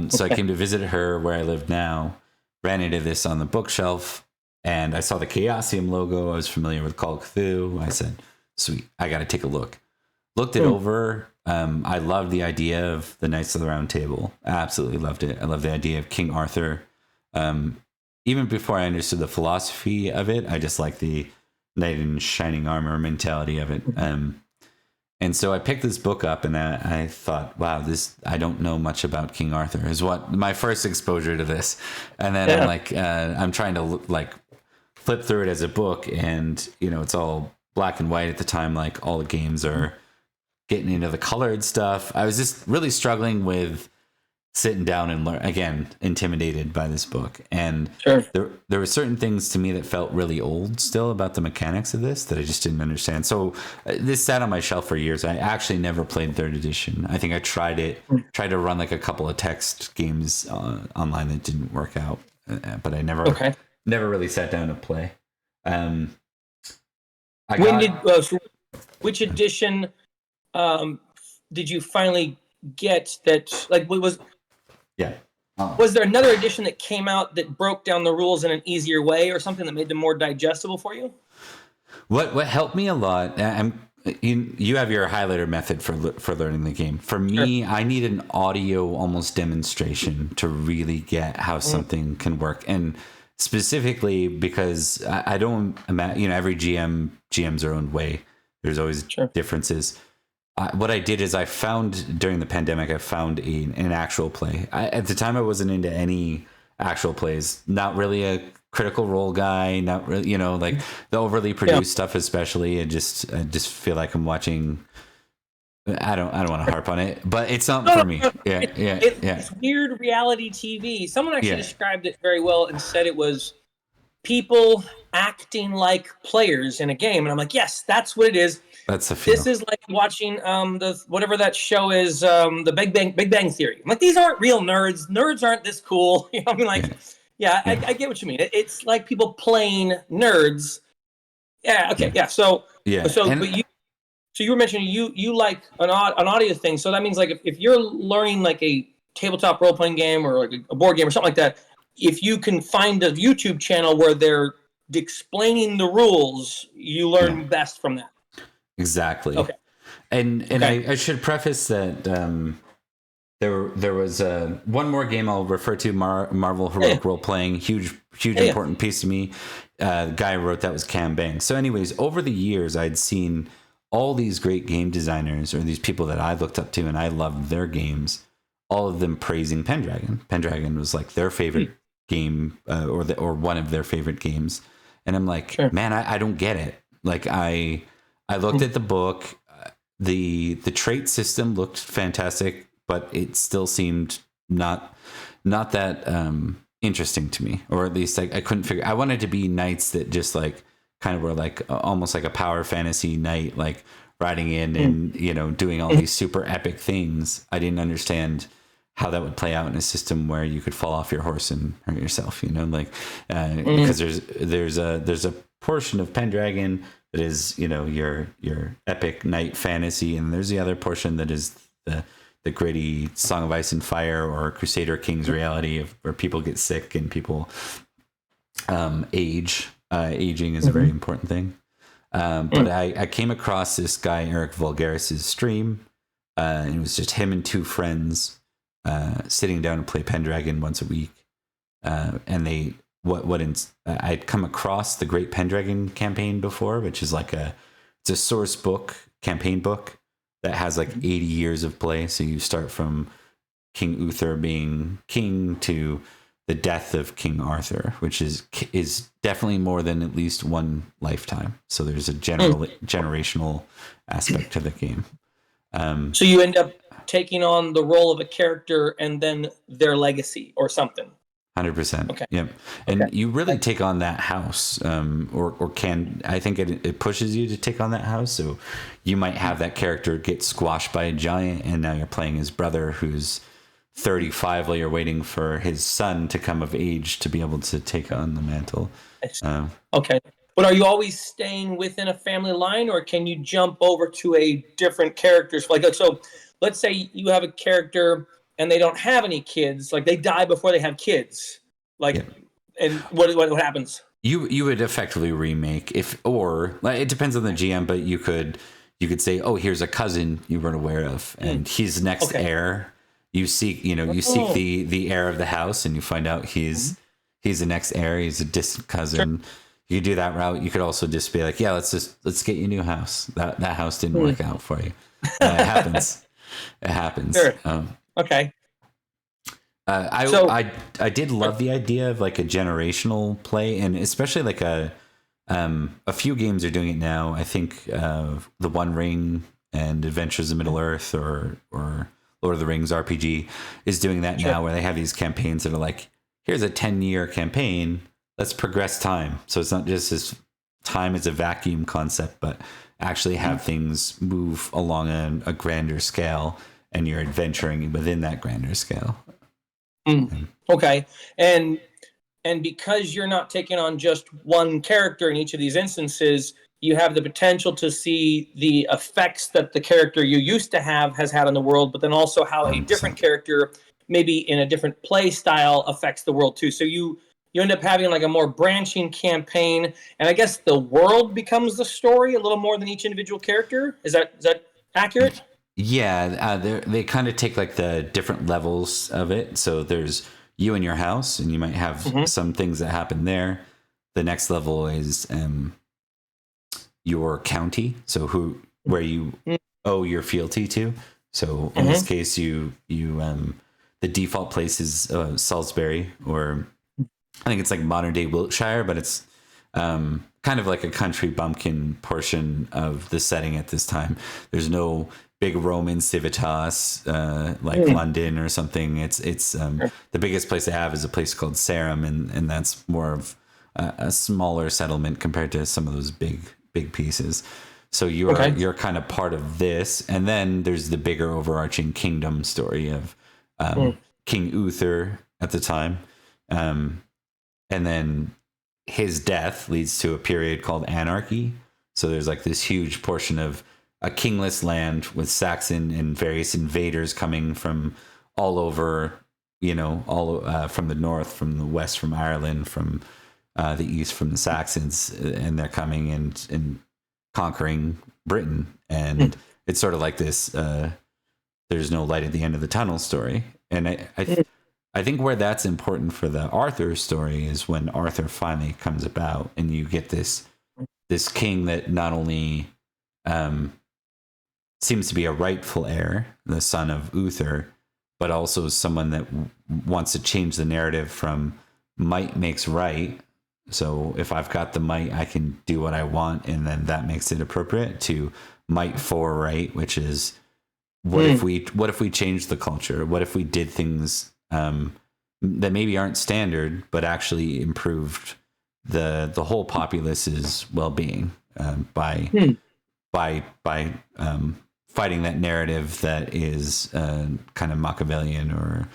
So I came to visit her where I live now. Ran into this on the bookshelf, and I saw the Chaosium logo. I was familiar with Call of Cthulhu. I said, "Sweet, I got to take a look." Looked it over. I loved the idea of the Knights of the Round Table. I absolutely loved it. I love the idea of King Arthur. Even before I understood the philosophy of it, I just like the knight in shining armor mentality of it. And so I picked this book up, and I thought, wow, I don't know much about King Arthur. Is what my first exposure to this. And then I'm trying to flip through it as a book, and it's all black and white at the time. Like all the games are getting into the colored stuff. I was just really struggling with sitting down and learn. Again, intimidated by this book. And there were certain things to me that felt really old still about the mechanics of this that I just didn't understand. So this sat on my shelf for years. I actually never played third edition. I think I tried to run like a couple of text games online that didn't work out, but I never really sat down to play. Which edition did you finally get that was there another edition that came out that broke down the rules in an easier way or something that made them more digestible for you? What helped me a lot, you have your highlighter method for learning the game. For me, I need an audio almost demonstration to really get how something can work. And specifically because I don't imagine, every GM's their own way. There's always differences. What I did is I found during the pandemic, I found an actual play. At the time, I wasn't into any actual plays. Not really a Critical Role guy. Not really, you know, like the overly produced stuff, especially. I just feel like I'm watching. I don't want to harp on it, but it's not for me. Yeah, It's weird reality TV. Someone actually Yeah. described it very well and said it was people acting like players in a game, and I'm like, yes, that's what it is. That's a feel. This is like watching the whatever that show is, the Big Bang Theory. I'm like, these aren't real nerds. Nerds aren't this cool. You know, I mean, like, I get what you mean. It's like people playing nerds. Yeah. Okay. Yeah. So but you were mentioning you like an audio thing. So that means like if you're learning like a tabletop role playing game or like a board game or something like that, if you can find a YouTube channel where they're explaining the rules, you learn best from that. Exactly. Okay. And I should preface that there was one more game I'll refer to, Marvel Heroic Role Playing, huge important piece to me. The guy who wrote that was Cam Bang. So anyways, over the years I'd seen all these great game designers, or these people that I looked up to and I loved their games, all of them praising Pendragon. Pendragon was like their favorite game, or one of their favorite games. And I'm like, man, I don't get it. Like I looked at the book, the trait system looked fantastic, but it still seemed not that interesting to me, or at least I couldn't figure. I wanted to be knights that just like kind of were like almost like a power fantasy knight, like riding in and, you know, doing all these super epic things. I didn't understand how that would play out in a system where you could fall off your horse and hurt yourself, you know, like because there's a portion of Pendragon that is, you know, your epic knight fantasy, and there's the other portion that is the gritty Song of Ice and Fire or Crusader Kings reality where people get sick and people age. Aging is a very important thing. But I came across this guy, Eric Vulgaris's stream, and it was just him and two friends sitting down to play Pendragon once a week. And I'd come across the Great Pendragon campaign before, which is like it's a source book, campaign book that has like 80 years of play. So you start from King Uther being king to the death of King Arthur, which is definitely more than at least one lifetime. So there's a generational aspect to the game. So you end up taking on the role of a character and then their legacy or something. 100%. Okay. Yep. And you really take on that house, I think it pushes you to take on that house. So you might have that character get squashed by a giant, and now you're playing his brother who's 35 while you're waiting for his son to come of age to be able to take on the mantle. Okay. But are you always staying within a family line, or can you jump over to a different characters? Like, so let's say you have a character and they don't have any kids, like they die before they have kids. Like, and what happens? You would effectively remake or it depends on the GM, but you could say, oh, here's a cousin you weren't aware of, and he's next heir. You seek the heir of the house, and you find out he's the next heir. He's a distant cousin. Sure. You could do that route. You could also just be like, yeah, let's get you a new house. That house didn't work out for you. It happens. It happens. Sure. Okay. I did love the idea of like a generational play, and especially like a few games are doing it now. I think the One Ring and Adventures of Middle Earth or Lord of the Rings RPG is doing that now, where they have these campaigns that are like, here's a 10-year campaign. Let's progress time. So it's not just this time as a vacuum concept, but actually have things move along a grander scale, and you're adventuring within that grander scale. Okay. And because you're not taking on just one character in each of these instances, you have the potential to see the effects that the character you used to have has had on the world, but then also how 100%. A different character, maybe in a different play style, affects the world too. So you end up having like a more branching campaign, and I guess the world becomes the story a little more than each individual character. Is that accurate? Yeah, they kind of take like the different levels of it. So there's you and your house, and you might have some things that happen there. The next level is your county, so where you owe your fealty to. So in this case, you the default place is Salisbury, or I think it's like modern day Wiltshire, but it's kind of like a country bumpkin portion of the setting at this time. There's no big Roman civitas like London or something. It's the biggest place they have is a place called Sarum, and that's more of a smaller settlement compared to some of those big pieces. So you're kind of part of this, and then there's the bigger overarching kingdom story of King Uther at the time, and then his death leads to a period called anarchy. So there's like this huge portion of a kingless land with Saxon and various invaders coming from all over, all from the north, from the west, from Ireland, from the east, from the Saxons, and they're coming and conquering Britain. And it's sort of like this there's no light at the end of the tunnel story. And I think where that's important for the Arthur story is when Arthur finally comes about, and you get this king that not only seems to be a rightful heir, the son of Uther, but also someone that wants to change the narrative from might makes right. So if I've got the might, I can do what I want, and then that makes it appropriate, to might for right, which is what if we changed the culture? What if we did things that maybe aren't standard, but actually improved the whole populace's well-being by fighting that narrative that is kind of Machiavellian or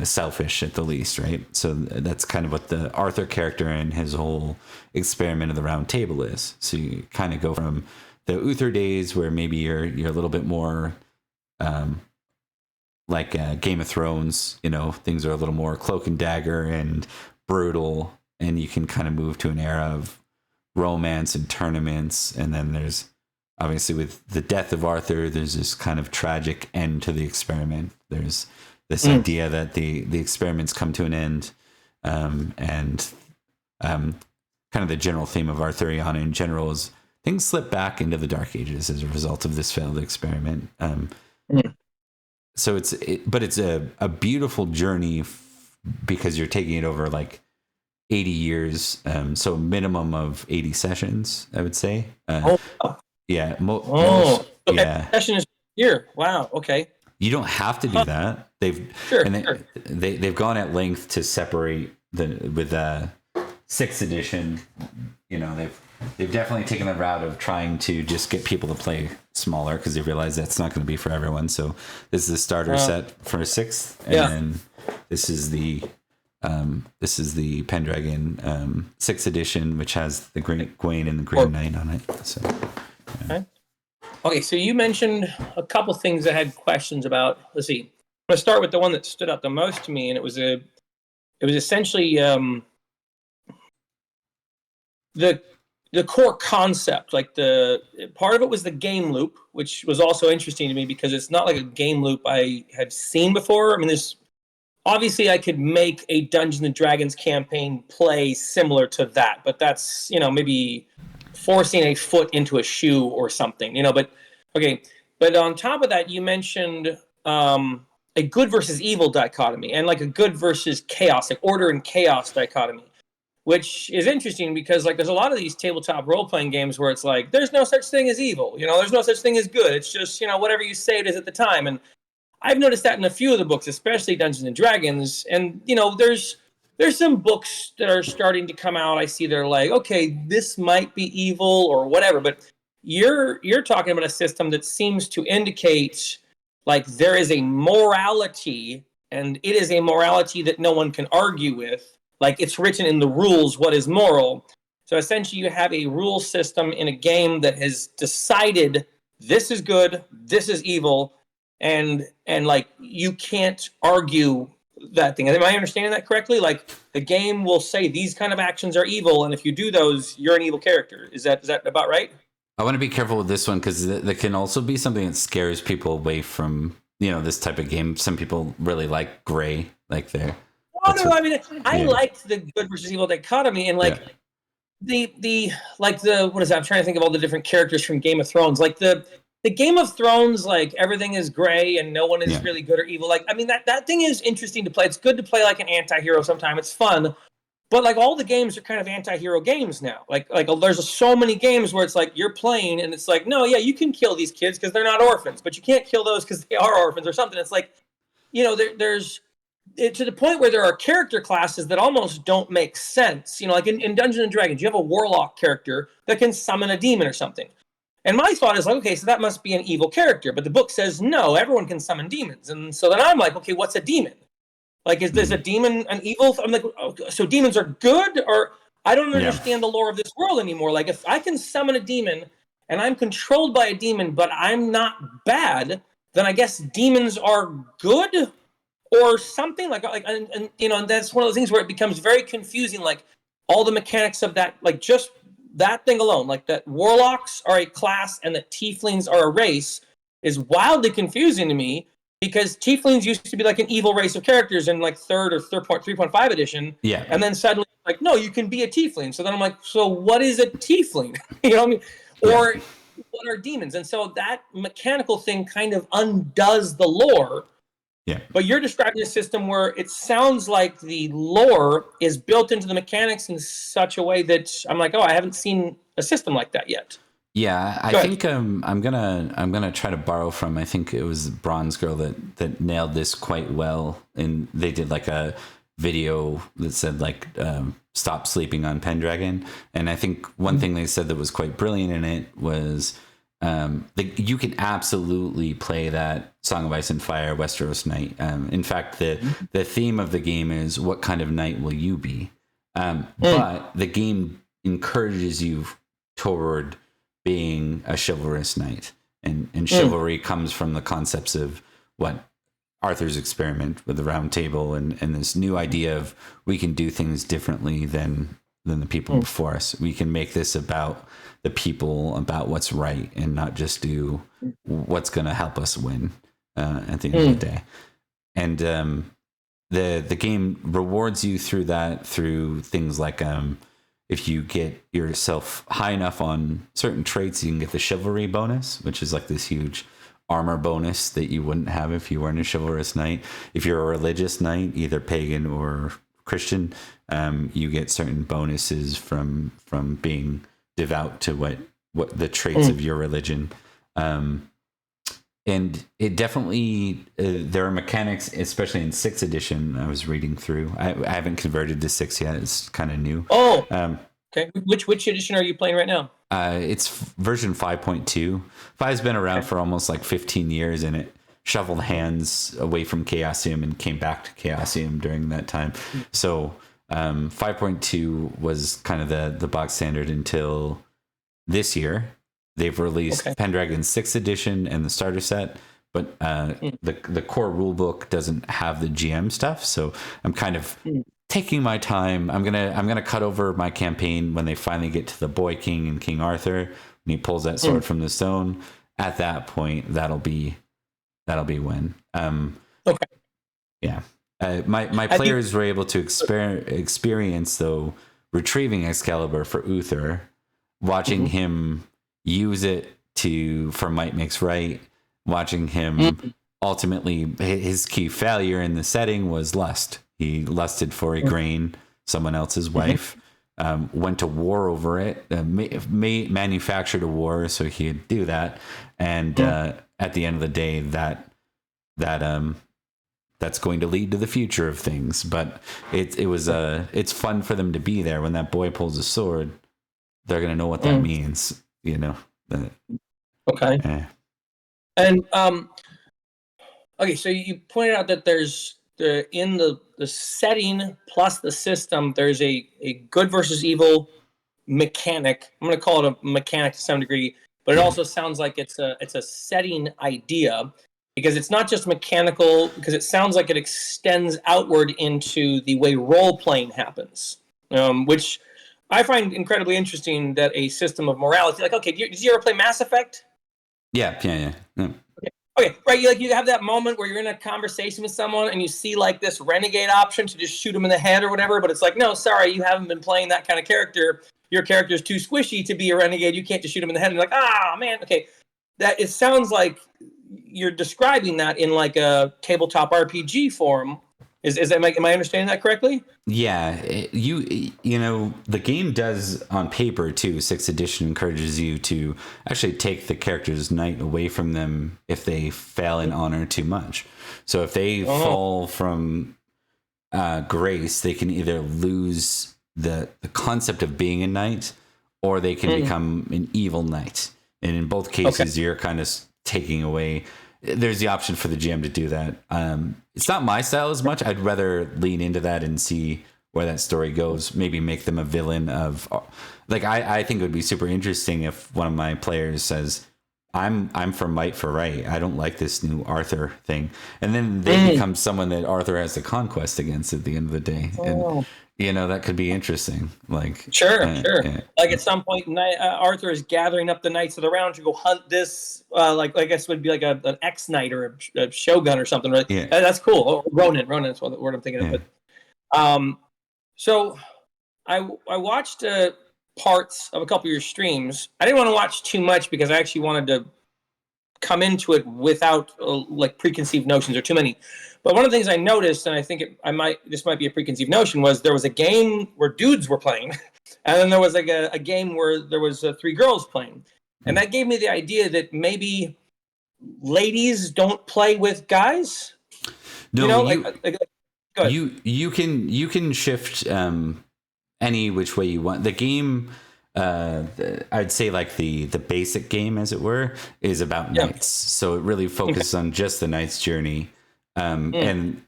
selfish at the least, right? So that's kind of what the Arthur character and his whole experiment of the Round Table is. So you kind of go from the Uther days, where maybe you're a little bit more like Game of Thrones, things are a little more cloak and dagger and brutal, and you can kind of move to an era of romance and tournaments. And then there's obviously, with the death of Arthur, there's this kind of tragic end to the experiment. There's this idea that the experiments come to an end, and kind of the general theme of Arthuriana in general is things slip back into the Dark Ages as a result of this failed experiment. So it's a beautiful journey because you're taking it over like 80 years. So a minimum of 80 sessions, I would say. Yeah. Session is here. Wow. Okay. You don't have to do that. They've gone at length to separate with 6th edition. They've definitely taken the route of trying to just get people to play smaller, because they realize that's not going to be for everyone. So this is the starter set for 6th, and then this is the Pendragon 6th edition, which has the Green Gawain and the Green Knight on it. So. Yeah. Okay, so you mentioned a couple things I had questions about. Let's see. I'm going to start with the one that stood out the most to me, and it was essentially the core concept. Like the part of it was the game loop, which was also interesting to me because it's not like a game loop I had seen before. I mean, obviously I could make a Dungeons and Dragons campaign play similar to that, but that's maybe forcing a foot into a shoe or something, but okay. But on top of that, you mentioned a good versus evil dichotomy, and like a good versus chaos, like order and chaos dichotomy, which is interesting because like there's a lot of these tabletop role-playing games where it's like there's no such thing as evil, there's no such thing as good. It's just, whatever you say it is at the time. And I've noticed that in a few of the books, especially Dungeons and Dragons. And there's some books that are starting to come out. I see they're like, okay, this might be evil or whatever, but you're talking about a system that seems to indicate like there is a morality, and it is a morality that no one can argue with. Like it's written in the rules what is moral. So essentially you have a rule system in a game that has decided this is good, this is evil, and like you can't argue that thing. Am I understanding that correctly? Like the game will say these kind of actions are evil, and if you do those, you're an evil character. Is that about right? I want to be careful with this one because that can also be something that scares people away from this type of game. Some people really like gray, like there. Oh no, I mean I liked the good versus evil dichotomy, and like the what is that? I'm trying to think of all the different characters from Game of Thrones. Like the the Game of Thrones, like everything is gray and no one is Yeah. really good or evil. Like, I mean, that thing is interesting to play. It's good to play like an anti-hero sometime. It's fun. But like all the games are kind of anti-hero games now. Like there's so many games where it's like you're playing and it's like, no, yeah, you can kill these kids because they're not orphans, but you can't kill those because they are orphans or something. It's like, there's to the point where there are character classes that almost don't make sense. Like in Dungeons and Dragons, you have a warlock character that can summon a demon or something. And my thought is like, okay, so that must be an evil character. But the book says, no, everyone can summon demons. And so then I'm like, okay, what's a demon? Like, is a demon an evil? I'm like, so demons are good? Or I don't understand the lore of this world anymore. Like, if I can summon a demon and I'm controlled by a demon, but I'm not bad, then I guess demons are good or something. And that's one of those things where it becomes very confusing. Like, all the mechanics of that, like, just that thing alone, like that warlocks are a class and that tieflings are a race, is wildly confusing to me, because tieflings used to be like an evil race of characters in like 3.5 edition. Yeah. And then suddenly, like, no, you can be a tiefling. So then I'm like, so what is a tiefling? You know what I mean? Or what are demons? And so that mechanical thing kind of undoes the lore. Yeah. But you're describing a system where it sounds like the lore is built into the mechanics in such a way that I'm like, oh, I haven't seen a system like that yet. Yeah, I think I'm gonna try to borrow from, I think it was Bronze Girl that nailed this quite well, and they did like a video that said like stop sleeping on Pendragon, and I think one thing they said that was quite brilliant in it was you can absolutely play that Song of Ice and Fire Westeros Knight. In fact, the theme of the game is what kind of knight will you be, but the game encourages you toward being a chivalrous knight, and chivalry comes from the concepts of what Arthur's experiment with the Round Table and this new idea of we can do things differently than the people before us. We can make this about the people, about what's right, and not just do what's going to help us win at the end of the day. And the game rewards you through that, through things like if you get yourself high enough on certain traits, you can get the chivalry bonus, which is like this huge armor bonus that you wouldn't have if you weren't a chivalrous knight. If you're a religious knight, either pagan or Christian, you get certain bonuses from being devout to what the traits of your religion. And it definitely, there are mechanics, especially in 6th edition, I was reading through. I haven't converted to 6 yet. It's kind of new. Oh, okay. Which edition are you playing right now? It's version 5.2. 5's been around for almost like 15 years, and it shoveled hands away from Chaosium and came back to Chaosium during that time. So 5.2 was kind of the box standard until this year. They've released Pendragon 6th edition and the starter set, but the core rulebook doesn't have the GM stuff. So I'm kind of taking my time. I'm gonna cut over my campaign when they finally get to the Boy King and King Arthur, when he pulls that sword from the stone. At that point, that'll be when. Yeah. My players were able to experience though retrieving Excalibur for Uther, watching him use it for Might Makes Right, watching him ultimately, his key failure in the setting was lust. He lusted for Igraine, someone else's wife, went to war over it, manufactured a war so he'd do that, and at the end of the day, that's going to lead to the future of things. But it's fun for them to be there. When that boy pulls a sword, they're gonna know what that means. Okay. And okay, so you pointed out that there's in the setting plus the system, there's a good versus evil mechanic. I'm going to call it a mechanic to some degree, but it also sounds like it's a setting idea, because it's not just mechanical, because it sounds like it extends outward into the way role-playing happens, which I find incredibly interesting, that a system of morality, like, okay, did you ever play Mass Effect? Yeah. Okay, right. You have that moment where you're in a conversation with someone and you see like this renegade option to just shoot them in the head or whatever, but it's like, no, sorry, you haven't been playing that kind of character. Your character is too squishy to be a renegade. You can't just shoot him in the head. And you're like, man, okay. that it sounds like you're describing that in like a tabletop RPG form. Am I understanding that correctly? Yeah, you know, the game does on paper too. 6th edition encourages you to actually take the character's knight away from them if they fail in honor too much. So if they fall from grace, they can either lose the concept of being a knight, or they can become an evil knight. And in both cases, you're kind of taking away. There's the option for the GM to do that. It's not my style as much. I'd rather lean into that and see where that story goes. Maybe make them a villain of, like, I think it would be super interesting if one of my players says, I'm for might for right. I don't like this new Arthur thing. And then they become someone that Arthur has to conquest against at the end of the day. And, you know, that could be interesting. Like, sure. Like at some point, Arthur is gathering up the knights of the round to go hunt this. Like I guess would be like an ex knight or a shogun or something, right? Yeah. That's cool. Oh, Ronin is what word I'm thinking of. But, so I watched parts of a couple of your streams. I didn't want to watch too much because I actually wanted to come into it without like preconceived notions or too many. But one of the things I noticed, and I think this might be a preconceived notion, was there was a game where dudes were playing, and then there was like a game where there was 3 girls playing, and that gave me the idea that maybe ladies don't play with guys. No, you know, you can shift any which way you want. The game, I'd say like the basic game, as it were, is about knights. So it really focuses on just the knight's journey. And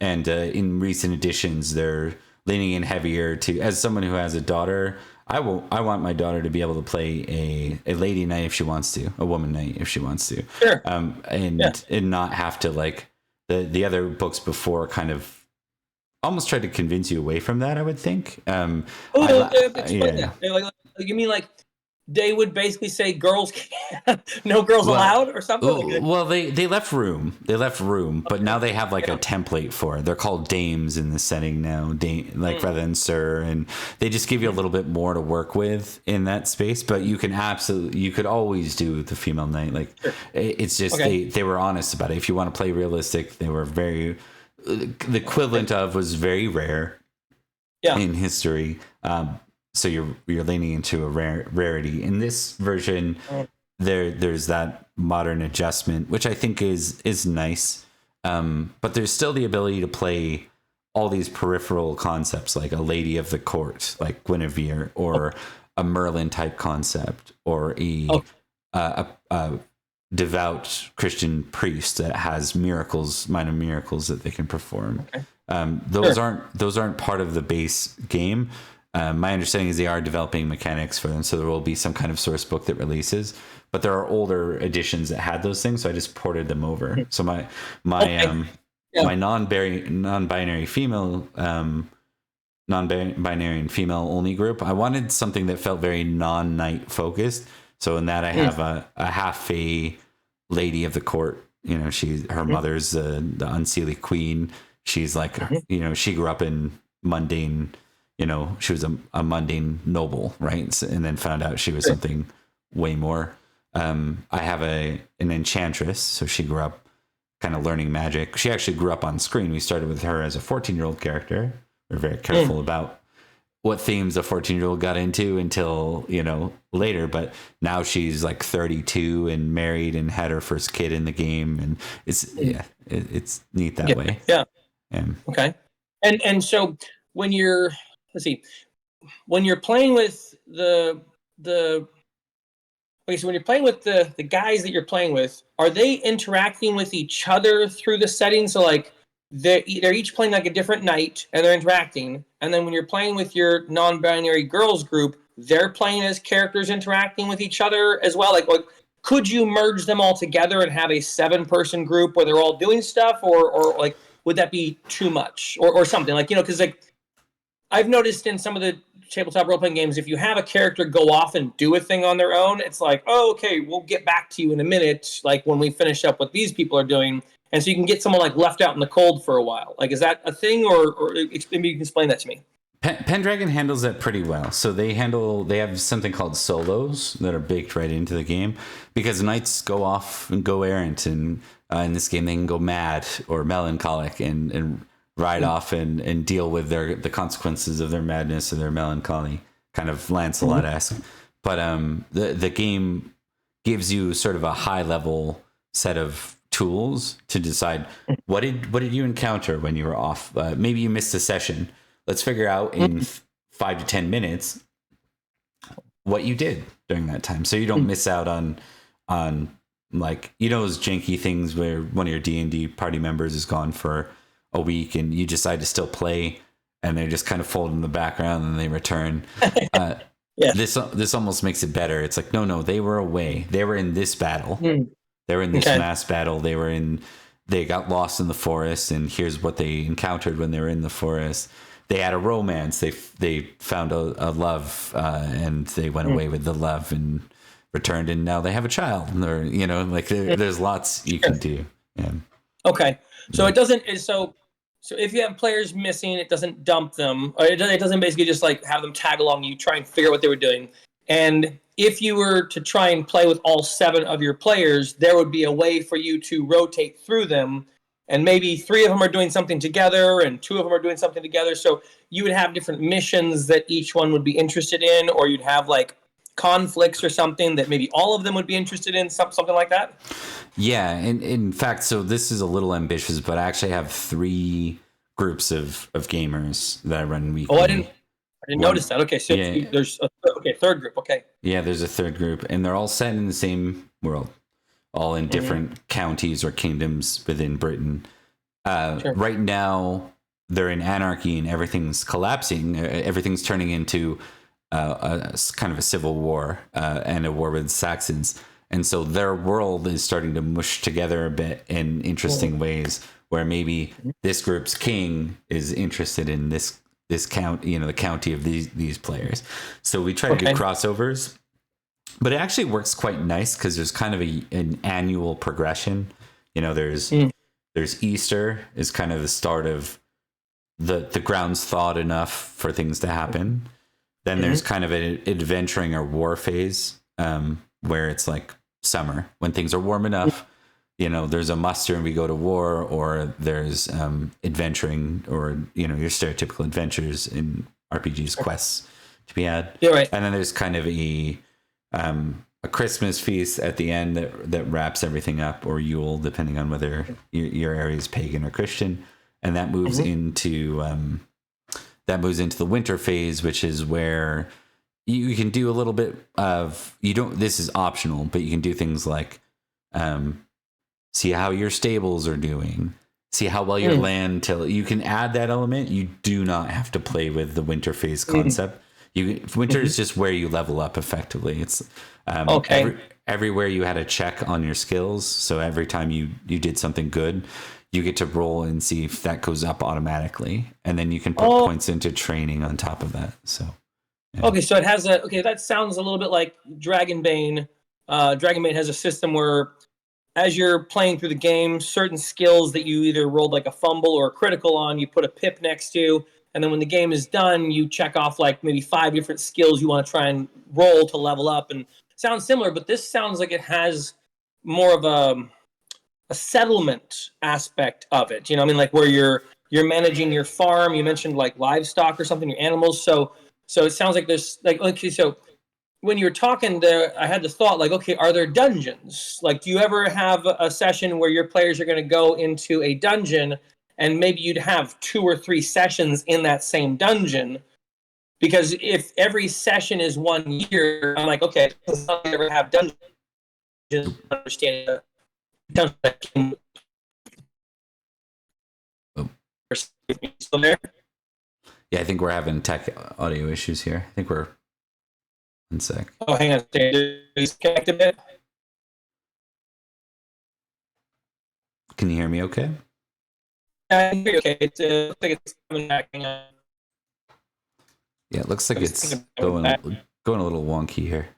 in recent editions, they're leaning in heavier to, as someone who has a daughter, I want my daughter to be able to play a lady knight if she wants to, a woman knight if she wants to, and not have to, like the other books before kind of almost tried to convince you away from that, I would think. Like, you mean like they would basically say girls can't, no girls allowed or something? Well, they left room. They left room, but now they have like a template for it. They're called dames in the setting now, rather than sir, and they just give you a little bit more to work with in that space. But you could always do the female knight. Like, it's just they were honest about it. If you want to play realistic, they were the equivalent of was very rare in history. So you're leaning into a rarity. In this version, there's that modern adjustment, which I think is nice. But there's still the ability to play all these peripheral concepts, like a lady of the court, like Guinevere, or a Merlin type concept, or a devout Christian priest that has minor miracles that they can perform. Those aren't part of the base game. My understanding is they are developing mechanics for them, so there will be some kind of source book that releases. But there are older editions that had those things, so I just ported them over. So my non-binary female, non-binary and female only group, I wanted something that felt very non-knight focused. So in that, I have a half a lady of the court. You know, her mother's the unseelie queen. She's like, you know, she grew up in mundane. You know, she was a mundane noble, right? And then found out she was something way more. I have an enchantress, so she grew up kind of learning magic. She actually grew up on screen. We started with her as a 14-year-old character. We're very careful about what themes a 14-year-old got into until, you know, later. But now she's like 32 and married and had her first kid in the game. And it's neat that way. Yeah. Okay. And so when you're, when you're playing with the guys that you're playing with, are they interacting with each other through the setting? So like they're each playing like a different knight and they're interacting. And then when you're playing with your non-binary girls group, they're playing as characters interacting with each other as well. Like could you merge them all together and have a 7-person group where they're all doing stuff, or like would that be too much or something? Like, you know, because like I've noticed in some of the tabletop role-playing games, if you have a character go off and do a thing on their own, it's like, oh, okay, we'll get back to you in a minute, like when we finish up what these people are doing. And so you can get someone like left out in the cold for a while. Like, is that a thing, or maybe you can explain that to me? Pendragon handles that pretty well. So they have something called solos that are baked right into the game, because knights go off and go errant, and in this game they can go mad or melancholic and ride off and deal with the consequences of their madness or their melancholy, kind of Lancelot-esque. But the game gives you sort of a high level set of tools to decide what did you encounter when you were off. Maybe you missed a session. Let's figure out in 5 to 10 minutes what you did during that time, so you don't miss out on like, you know, those janky things where one of your D&D party members is gone for a week and you decide to still play, and they just kind of fold in the background and they return. Yeah. This almost makes it better. It's like, no, they were away. They were in this battle. They were in this mass battle. They got lost in the forest, and here's what they encountered when they were in the forest. They had a romance. They found a love, and they went away with the love and returned, and now they have a child. Or, you know, like there's lots you can do. Yeah. Okay, so it doesn't. So if you have players missing, it doesn't dump them. Or it doesn't basically just like have them tag along. You try and figure out what they were doing. And if you were to try and play with all 7 of your players, there would be a way for you to rotate through them. And maybe 3 of them are doing something together and 2 of them are doing something together. So you would have different missions that each one would be interested in, or you'd have like conflicts or something that maybe all of them would be interested in, something like that. Yeah. And in fact, so this is a little ambitious, but I actually have 3 groups of gamers that I run weekly. Oh, I didn't notice that. Okay. So there's a third group. Okay. Yeah, there's a third group, and they're all set in the same world, all in different counties or kingdoms within Britain. Sure. Right now, they're in anarchy and everything's collapsing. Everything's turning into a kind of a civil war and a war with Saxons. And so their world is starting to mush together a bit in interesting ways, where maybe this group's king is interested in this county, the county of these players. So we try to do crossovers. But it actually works quite nice because there's kind of an annual progression. There's Easter is kind of the start of the ground's thawed enough for things to happen. Then there's kind of an adventuring or war phase where it's like summer when things are warm enough. There's a muster and we go to war, or there's adventuring, or your stereotypical adventures in RPGs, quests to be had. Yeah, right. And then there's kind of a Christmas feast at the end that wraps everything up, or Yule, depending on whether your area is pagan or Christian, and that moves into the winter phase, which is where you can do a little bit of this is optional, but you can do things like see how your stables are doing, see how well your land till you can add that element. You do not have to play with the winter phase concept. Winter is just where you level up effectively. It's everywhere you had a check on your skills. So every time you did something good, you get to roll and see if that goes up automatically. And then you can put points into training on top of that. So, yeah. Okay. So it has that sounds a little bit like Dragonbane. Dragonbane has a system where as you're playing through the game, certain skills that you either rolled like a fumble or a critical on, you put a pip next to. And then when the game is done, you check off like maybe 5 different skills you want to try and roll to level up. And it sounds similar, but this sounds like it has more of a settlement aspect of it. Like where you're managing your farm. You mentioned like livestock or something, your animals. So it sounds like there's so when you were talking there, I had the thought like, okay, are there dungeons? Like, do you ever have a session where your players are going to go into a dungeon? And maybe you'd have 2 or 3 sessions in that same dungeon. Because if every session is 1 year, I'm like, okay, does not ever have dungeons. Understand the dungeon. Still there? Yeah, I think we're having tech audio issues here. I think we're 1 sec. Oh, hang on. Disconnect a bit. Can you hear me okay? I hear you okay. It looks like it's coming back. Yeah, it looks like it's going a little wonky here.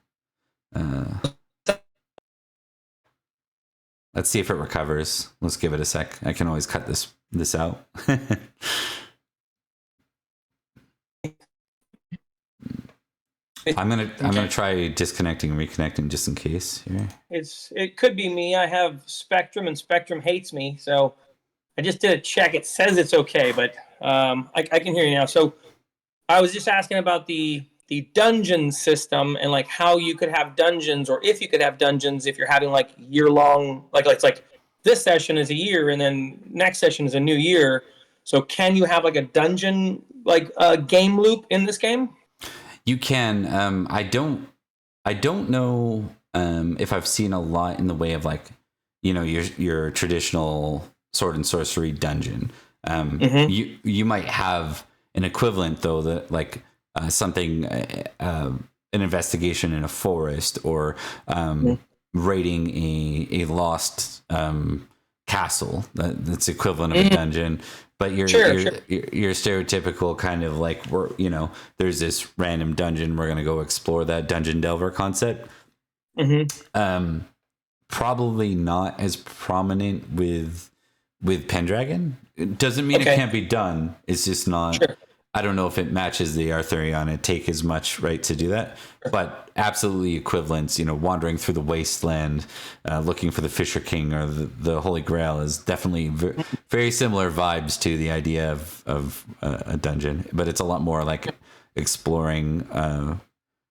Let's see if it recovers. Let's give it a sec. I can always cut this out. I'm gonna try disconnecting and reconnecting just in case here. It could be me. I have Spectrum, and Spectrum hates me. So I just did a check. It says it's okay, but I can hear you now. So I was just asking about the dungeon system and like how you could have dungeons, or if you could have dungeons if you're having like year long, like it's like this session is a year and then next session is a new year. So can you have like a dungeon like game loop in this game? You can. I don't know if I've seen a lot in the way of like, your traditional sword and sorcery dungeon. You might have an equivalent though, that like something, an investigation in a forest, or raiding a lost castle that's equivalent of a dungeon. But your stereotypical kind of like, there's this random dungeon, we're gonna go explore that dungeon delver concept. Probably not as prominent with Pendragon. It doesn't mean it can't be done. It's just not. Sure. I don't know if it matches the Arthurian. It take as much right to do that, but absolutely equivalents. Wandering through the wasteland, looking for the Fisher King or the Holy Grail is definitely very similar vibes to the idea of a dungeon, but it's a lot more like exploring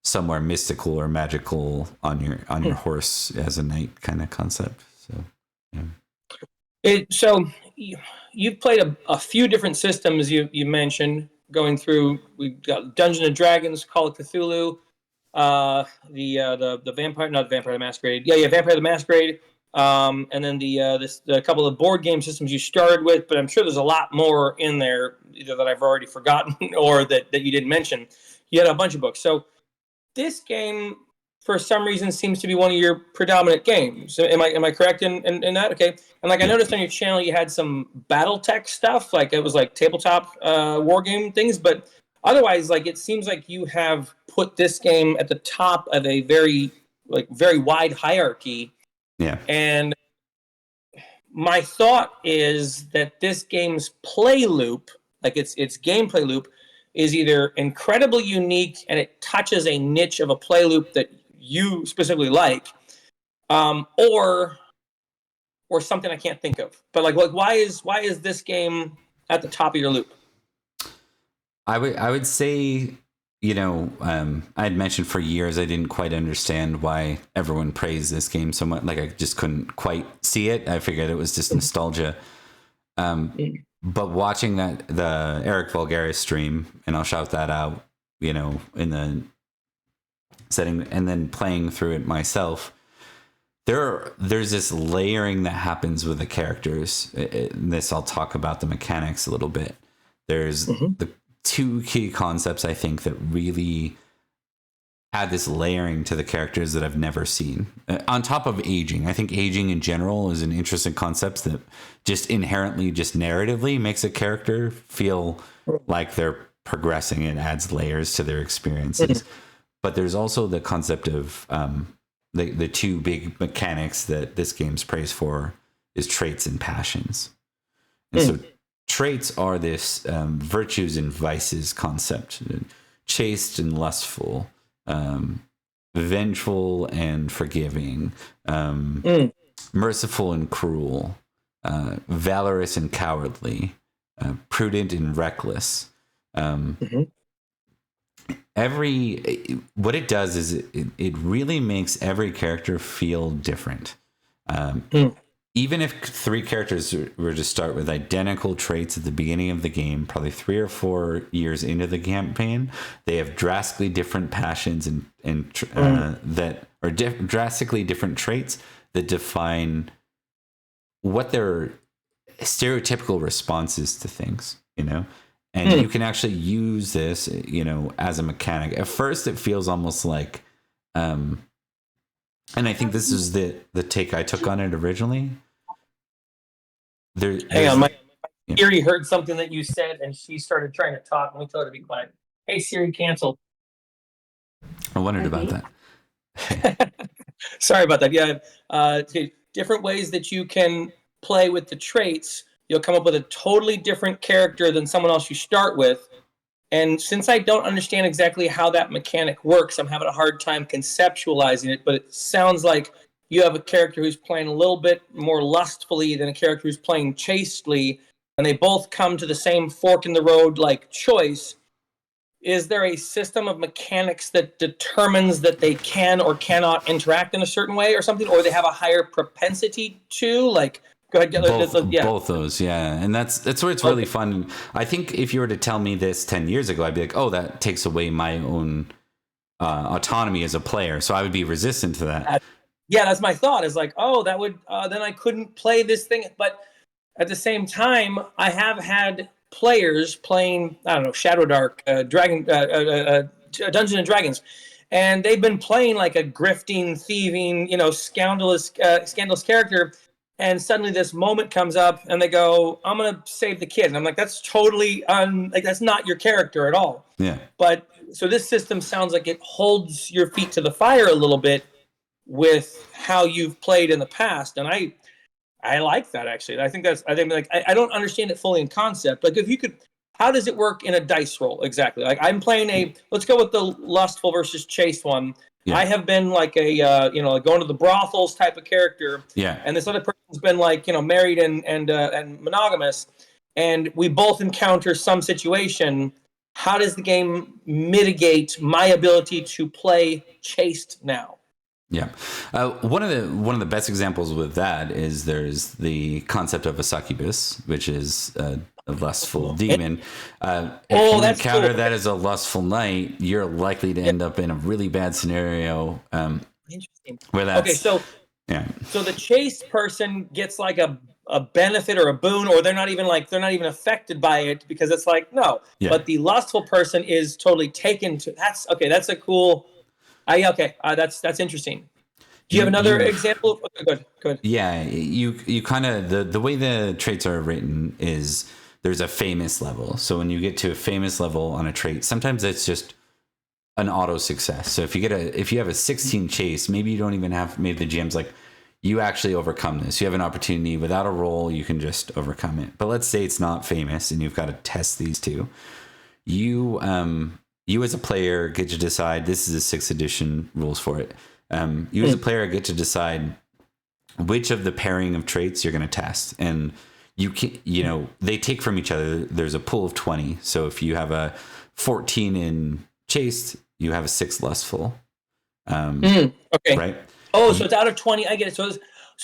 somewhere mystical or magical on your horse as a knight kind of concept. So, yeah. So you've played a few different systems. You mentioned. Going through, we've got Dungeons and Dragons, Call of Cthulhu, the Vampire, not Vampire the Masquerade, Vampire the Masquerade, and then the couple of board game systems you started with. But I'm sure there's a lot more in there, either that I've already forgotten or that you didn't mention. You had a bunch of books. So this game, for some reason, seems to be one of your predominant games. Am I correct in that? Okay. And like I noticed on your channel, you had some BattleTech stuff, like it was like tabletop war game things, but otherwise, like it seems like you have put this game at the top of a very wide hierarchy. Yeah. And my thought is that this game's play loop, like its gameplay loop, is either incredibly unique and it touches a niche of a play loop that you specifically like, or something I can't think of. But like why is this game at the top of your loop? I would say, I had mentioned for years I didn't quite understand why everyone praised this game so much. Like I just couldn't quite see it. I figured it was just nostalgia. But watching the Eric Vulgaris stream, and I'll shout that out, in the setting, and then playing through it myself, there's this layering that happens with the characters. I'll talk about the mechanics a little bit. There's the two key concepts I think that really add this layering to the characters that I've never seen. On top of aging, I think aging in general is an interesting concept that just inherently, just narratively makes a character feel like they're progressing and adds layers to their experiences. But there's also the concept of the two big mechanics that this game's praised for is traits and passions. And so traits are this virtues and vices concept: chaste and lustful, vengeful and forgiving, merciful and cruel, valorous and cowardly, prudent and reckless. What it does is it really makes every character feel different. Even if three characters were to start with identical traits at the beginning of the game, probably 3 or 4 years into the campaign, they have drastically different passions that are drastically different traits that define what their stereotypical responses to things, And you can actually use this, as a mechanic. At first, it feels almost like, and I think this is the take I took on it originally. Hang on, my Siri heard something that you said, and she started trying to talk. Let me tell her to be quiet. Hey, Siri, cancel. I wondered about that. Sorry about that. Yeah, different ways that you can play with the traits. You'll come up with a totally different character than someone else you start with, And since I don't understand exactly how that mechanic works, I'm having a hard time conceptualizing it. But it sounds like you have a character who's playing a little bit more lustfully than a character who's playing chastely, and they both come to the same fork in the road like choice. Is there a system of mechanics that determines that they can or cannot interact in a certain way or something, or they have a higher propensity to? Like, go ahead, both those, yeah. And that's where it's really fun. I think if you were to tell me this 10 years ago, I'd be like, oh, that takes away my own autonomy as a player. So I would be resistant to that. Yeah, that's my thought. Is like, oh, that would then I couldn't play this thing. But at the same time, I have had players playing, I don't know, Shadow Dark, Dungeons and Dragons, and they've been playing like a grifting, thieving, scandalous character, and suddenly this moment comes up, and they go, "I'm gonna save the kid," and I'm like, "That's totally that's not your character at all." Yeah. But so this system sounds like it holds your feet to the fire a little bit with how you've played in the past, and I like that, actually. I think I don't understand it fully in concept. Like, if you could, how does it work in a dice roll exactly? Like, I'm playing let's go with the lustful versus chaste one. Yeah. I have been like like going to the brothels type of character. Yeah. And this other person's been like, married and monogamous, and we both encounter some situation. How does the game mitigate my ability to play chaste now? Yeah. One of the best examples with that is there's the concept of a succubus, which is a lustful demon. If you encounter that as a lustful knight, you're likely to end up in a really bad scenario. Interesting. Where that's, so the chaste person gets like a benefit or a boon, or they're not even affected by it because it's like, no. Yeah. But the lustful person is totally taken to. That's a cool. That's interesting. Do you have another example? Good. Yeah, you kind of the way the traits are written is there's a famous level. So when you get to a famous level on a trait, sometimes it's just an auto success. So if you have a 16 chase, maybe you don't even have, maybe the GM's like, you actually overcome this. You have an opportunity without a roll, you can just overcome it. But let's say it's not famous and you've got to test these two. You as a player get to decide, this is a 6th edition rules for it. You as a player get to decide which of the pairing of traits you're going to test. And they take from each other. There's a pool of 20. So if you have a 14 in chaste, you have a 6 lustful. Okay. Right. Oh, so it's out of 20. I get it. So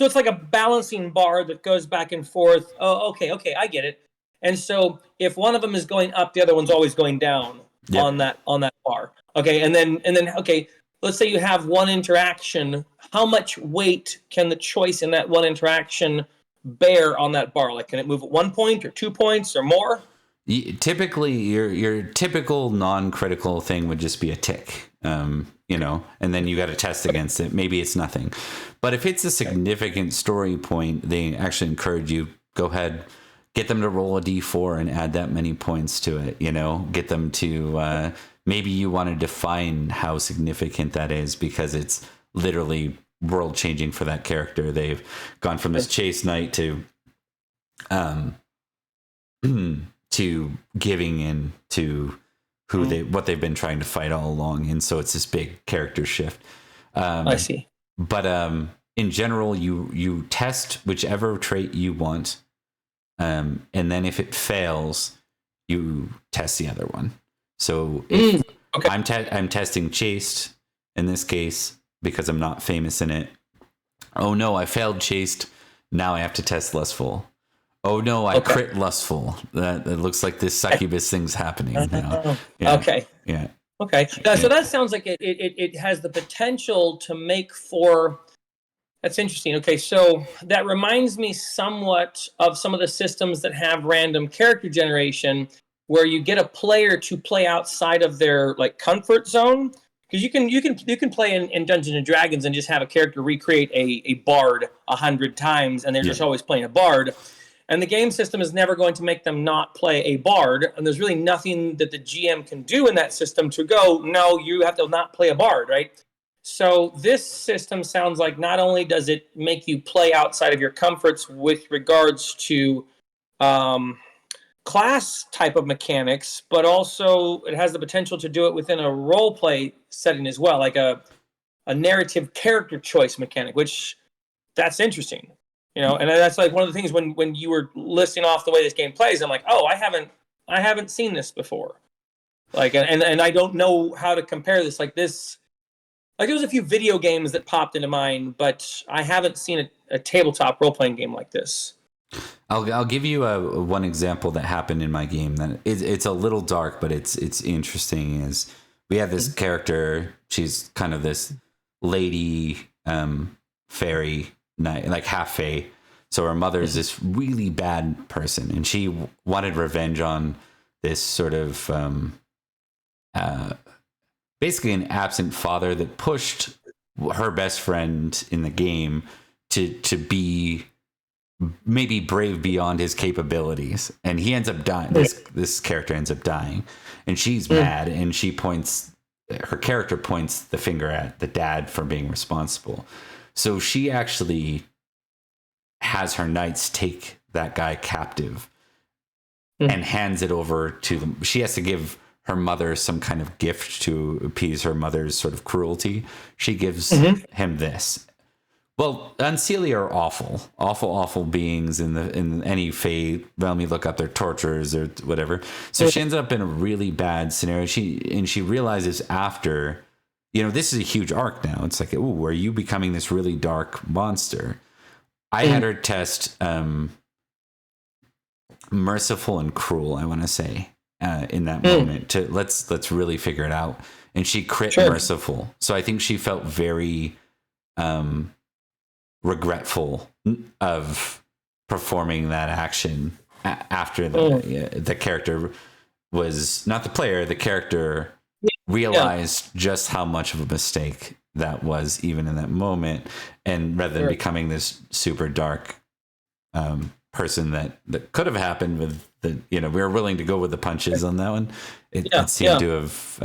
it's like a balancing bar that goes back and forth. Oh, okay. I get it. And so if one of them is going up, the other one's always going down. Yep. on that bar. Okay, and then okay, let's say you have one interaction. How much weight can the choice in that one interaction bear on that bar? Like, can it move at 1 point or 2 points or more? Typically, your typical non-critical thing would just be a tick, and then you got to test against it. Maybe it's nothing, but if it's a significant story point, they actually encourage you, go ahead, get them to roll a d4 and add that many points to it. Get them to maybe you want to define how significant that is because it's literally world changing for that character. They've gone from this chase knight to to giving in to what they've been trying to fight all along, and so it's this big character shift. I see. But in general, you test whichever trait you want. And then if it fails, you test the other one. So if I'm testing chaste in this case because I'm not famous in it. Oh no, I failed chaste. Now I have to test lustful. Oh no, I crit lustful. That looks like this succubus thing's happening now. Yeah. Okay. Yeah. Okay. So that sounds like it has the potential to make for. That's interesting. Okay, so that reminds me somewhat of some of the systems that have random character generation, where you get a player to play outside of their like comfort zone. Because you can play in Dungeons and Dragons and just have a character recreate a bard 100 times, and they're just always playing a bard. And the game system is never going to make them not play a bard, and there's really nothing that the GM can do in that system to go, no, you have to not play a bard, right? So this system sounds like not only does it make you play outside of your comforts with regards to class type of mechanics, but also it has the potential to do it within a role play setting as well, like a narrative character choice mechanic, which that's interesting. And that's like one of the things when you were listing off the way this game plays, I'm like, oh, I haven't seen this before. Like, and I don't know how to compare this. Like this, like there was a few video games that popped into mind, but I haven't seen a tabletop role playing game like this. I'll give you one example that happened in my game that it's a little dark, but it's interesting. Is we have this character. She's kind of this lady fairy, like half fae. So her mother's this really bad person, and she wanted revenge on this sort of basically an absent father that pushed her best friend in the game to be maybe brave beyond his capabilities, and he ends up dying. This character ends up dying, and she's mad, and her character points the finger at the dad for being responsible. So she actually has her knights take that guy captive and hands it over to them. She has to give her mother some kind of gift to appease her mother's sort of cruelty. She gives him this. Well, Unseelie are awful beings in any Fae realm. You look up their torturers or whatever. So she ends up in a really bad scenario. She realizes after, this is a huge arc now. It's like, oh, are you becoming this really dark monster? I had her test merciful and cruel, I want to say, in that moment to let's really figure it out. And she crit merciful. So I think she felt very regretful of performing that action after the character was not the player. The character realized just how much of a mistake that was, even in that moment, and rather than becoming this super dark person that could have happened with we were willing to go with the punches on that one. It seemed to have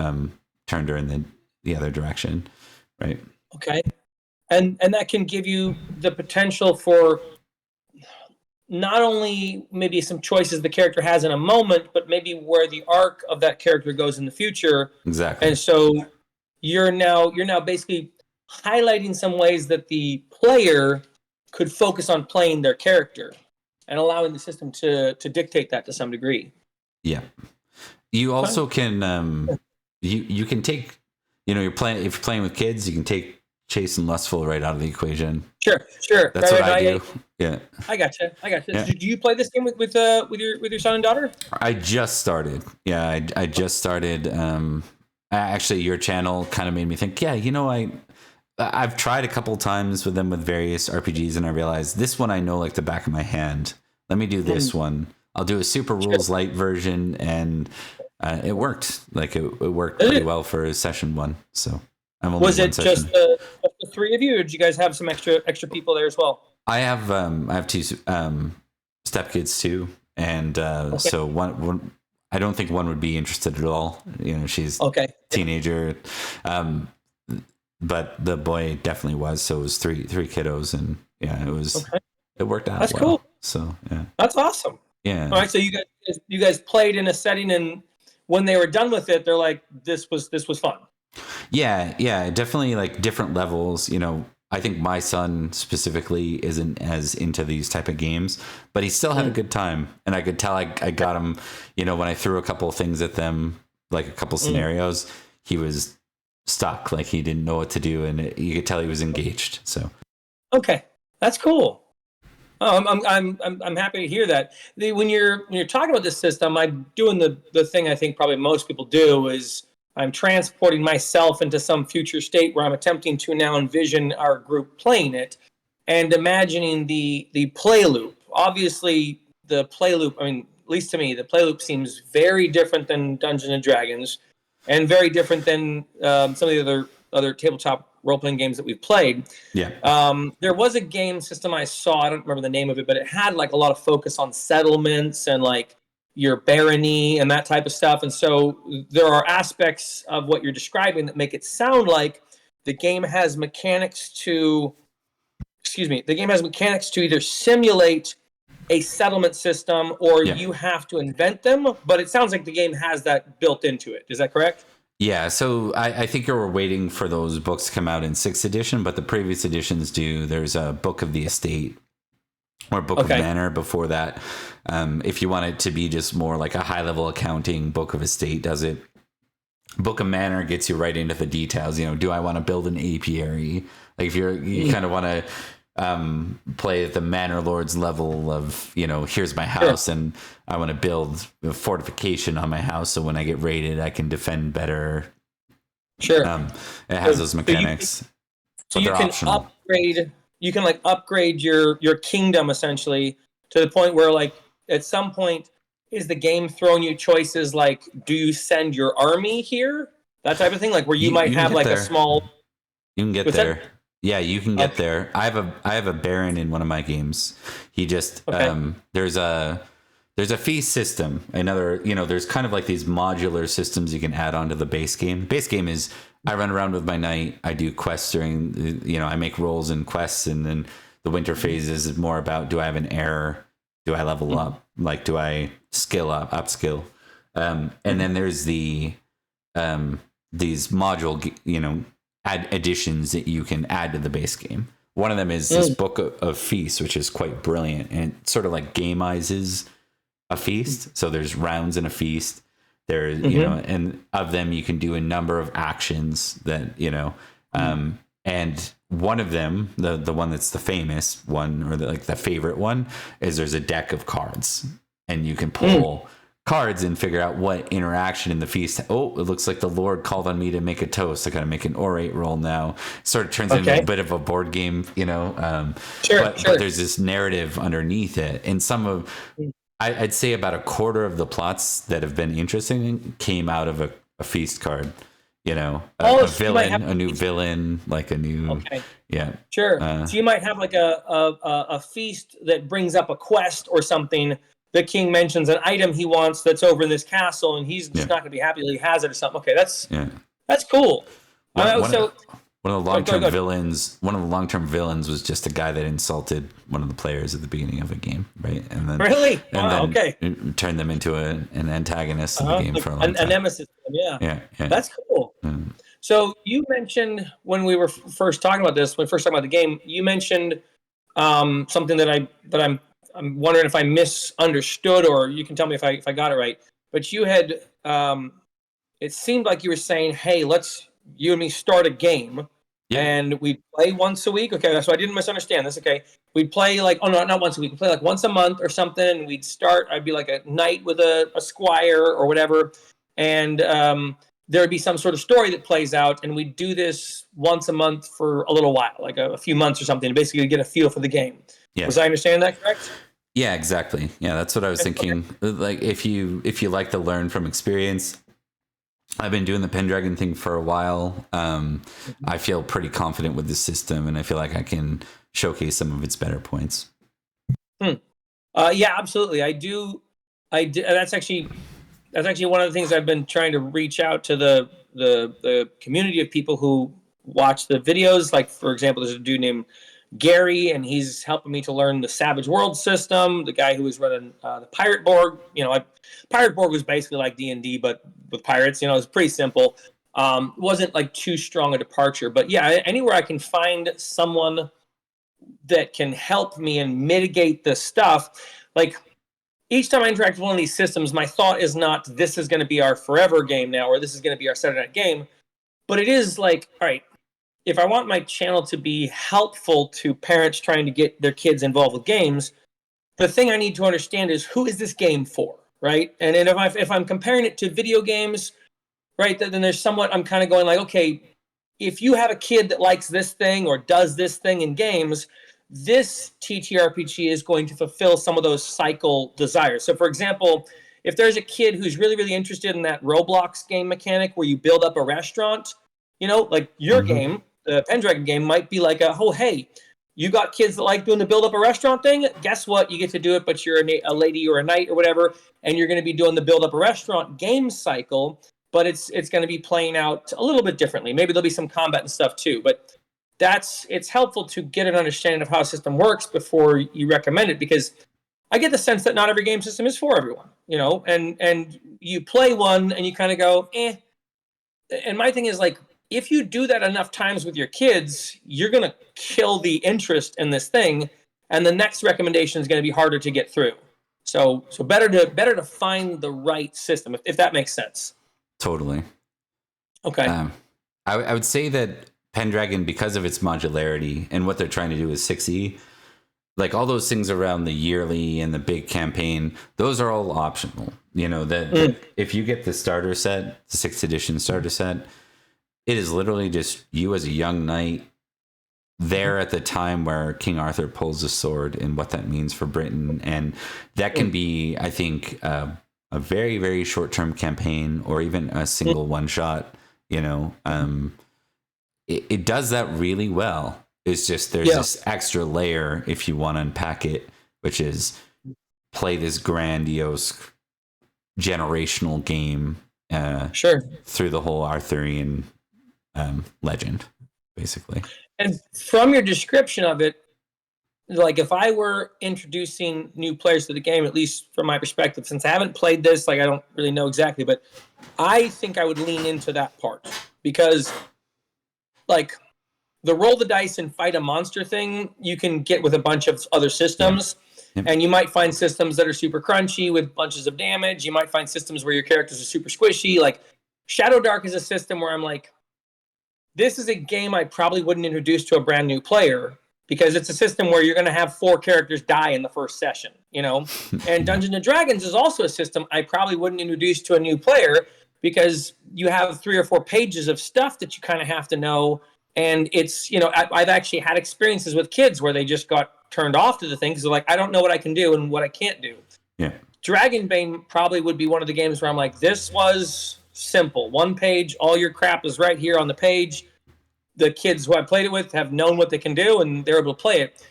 turned her in the other direction, right? Okay. And that can give you the potential for not only maybe some choices the character has in a moment, but maybe where the arc of that character goes in the future. Exactly. And so you're now basically highlighting some ways that the player could focus on playing their character and allowing the system to dictate that to some degree. Yeah. You also can you can take, if you're playing with kids, you can take Chase and Lustful right out of the equation. Sure. That's what I do. Yeah. I gotcha. Yeah. Do you play this game with your son and daughter? I just started. Yeah, I just started. Actually, your channel kind of made me think. Yeah, I've tried a couple times with them with various RPGs, and I realized this one I know like the back of my hand. Let me do this one. I'll do a super rules light version, and it worked. Like it worked pretty well for session one. So. Was it just the three of you, or did you guys have some extra people there as well? I have two stepkids too, and so one. I don't think one would be interested at all. She's teenager, but the boy definitely was. So it was three kiddos, and it was it worked out. That's cool. So that's awesome. Yeah. All right. So you guys played in a setting, and when they were done with it, they're like, this was fun. Yeah, definitely like different levels. I think my son specifically isn't as into these type of games, but he still had a good time, and I could tell I got him. When I threw a couple of things at them, like a couple scenarios, he was stuck, like he didn't know what to do, and you could tell he was engaged. So, okay, that's cool. Oh, I'm happy to hear that. When you're talking about this system, I'm doing the thing I think probably most people do is I'm transporting myself into some future state where I'm attempting to now envision our group playing it and imagining the play loop. Obviously, the play loop, at least to me, the play loop seems very different than Dungeons and Dragons and very different than some of the other tabletop role-playing games that we've played. Yeah. There was a game system I saw, I don't remember the name of it, but it had like a lot of focus on settlements and like your barony and that type of stuff. And so there are aspects of what you're describing that make it sound like the game has mechanics to either simulate a settlement system, or Yeah. you have to invent them. But it sounds like the game has that built into it. Is that correct? Yeah, so I think you were waiting for those books to come out in 6th edition, but the previous editions do. There's a Book of the Estate or Book of Manor before that. If you want it to be just more like a high-level accounting, Book of Estate does it. Book of Manor gets you right into the details. Do I want to build an apiary? Like if you kind of want to play at the Manor Lord's level of, here's my house and I want to build a fortification on my house so when I get raided, I can defend better. Sure. It has those mechanics. So you can upgrade. You can like upgrade your kingdom essentially to the point where like at some point is the game throwing you choices like, do you send your army here? That type of thing, like where you might have like a small. You can get there. Yeah, you can get there. I have a baron in one of my games. He just there's a feast system. Another, there's kind of like these modular systems you can add onto the base game. The base game is I run around with my knight. I do quests during, I make rolls and quests, and then the winter phase is more about, do I have an error? Do I level up? Like, do I upskill? And then there's the these module, add additions that you can add to the base game. One of them is this Book of Feasts, which is quite brilliant, and it sort of like gamizes a feast. So there's rounds in a feast. There's, and of them you can do a number of actions that, and one of them, the one that's the famous one, or the favorite one, is there's a deck of cards, and you can pull cards and figure out what interaction in the feast. Oh, it looks like the Lord called on me to make a toast. I gotta make an orate roll now. Sort of turns into a bit of a board game, but there's this narrative underneath it, and some of I'd say about a quarter of the plots that have been interesting came out of a feast card. A villain, a new villain, like a new Sure. So you might have like a feast that brings up a quest or something. The king mentions an item he wants that's over in this castle, and he's just not going to be happy that he has it or something. Okay, that's cool. One of the long-term villains was just a guy that insulted one of the players at the beginning of a game, right? And then turned them into an antagonist in the game for a long time. A nemesis. Yeah. That's cool. So you mentioned when we were first talking about this, when we first talking about the game, you mentioned something that I'm wondering if I misunderstood, or you can tell me if I got it right. But you had it seemed like you were saying, "Hey, let's you and me start a game." Yeah. And we play once a week. Okay, so I didn't misunderstand this. Okay, we'd play like not once a week. We'd play like once a month or something. And we'd start. I'd be like a knight with a squire or whatever, and there'd be some sort of story that plays out. And we'd do this once a month for a little while, like a few months or something, to basically get a feel for the game. Yeah. Was I understanding that correct? Yeah, exactly. Yeah, that's what I was thinking. Okay. Like if you like to learn from experience. I've been doing the Pendragon thing for a while. I feel pretty confident with the system, and I feel like I can showcase some of its better points. Yeah, absolutely. I do. That's actually one of the things I've been trying to reach out to the community of people who watch the videos. Like, for example, there's a dude named Gary, and he's helping me to learn the Savage World system. The guy who was running the Pirate Board, Pirate Board was basically like D&D, but with pirates. It was pretty simple. Wasn't like too strong a departure, but yeah, anywhere I can find someone that can help me and mitigate this stuff. Like each time I interact with one of these systems, my thought is not this is going to be our forever game now, or this is going to be our Saturday night game, but it is like, all right, if I want my channel to be helpful to parents trying to get their kids involved with games, the thing I need to understand is who is this game for, right? And if I'm comparing it to video games, right, then there's somewhat, I'm kind of going like, okay, if you have a kid that likes this thing or does this thing in games, this TTRPG is going to fulfill some of those cycle desires. So for example, if there's a kid who's really, really interested in that Roblox game mechanic where you build up a restaurant, like your game, the Pendragon game might be like hey, you got kids that like doing the build up a restaurant thing? Guess what? You get to do it, but you're a lady or a knight or whatever, and you're going to be doing the build up a restaurant game cycle, but it's going to be playing out a little bit differently. Maybe there'll be some combat and stuff too, but it's helpful to get an understanding of how a system works before you recommend it, because I get the sense that not every game system is for everyone, you know, and you play one and you kind of go, eh. And my thing is like, if you do that enough times with your kids, you're going to kill the interest in this thing, and the next recommendation is going to be harder to get through. So better to find the right system, if that makes sense. Totally. Okay. I would say that Pendragon, because of its modularity and what they're trying to do with 6e, like all those things around the yearly and the big campaign, those are all optional. You know, that if you get the starter set, the 6th edition starter set, it is literally just you as a young knight there at the time where King Arthur pulls the sword and what that means for Britain. And that can be, I think, a very, very short-term campaign or even a single one-shot, you know. It does that really well. It's just there's this extra layer if you want to unpack it, which is play this grandiose generational game through the whole Arthurian legend, basically. And from your description of it, like if I were introducing new players to the game, at least from my perspective, since I haven't played this, like I don't really know exactly, but I think I would lean into that part because like the roll the dice and fight a monster thing, you can get with a bunch of other systems. Yep. And you might find systems that are super crunchy with bunches of damage. You might find systems where your characters are super squishy. Like Shadow Dark is a system where I'm like, this is a game I probably wouldn't introduce to a brand new player because it's a system where you're going to have 4 characters die in the first session, you know? And Dungeons & Dragons is also a system I probably wouldn't introduce to a new player because you have 3 or 4 pages of stuff that you kind of have to know. And it's, you know, I've actually had experiences with kids where they just got turned off to the thing because they're like, I don't know what I can do and what I can't do. Yeah. Dragonbane probably would be one of the games where I'm like, this was simple. 1 page, all your crap is right here on the page. The kids who I played it with have known what they can do and they're able to play it.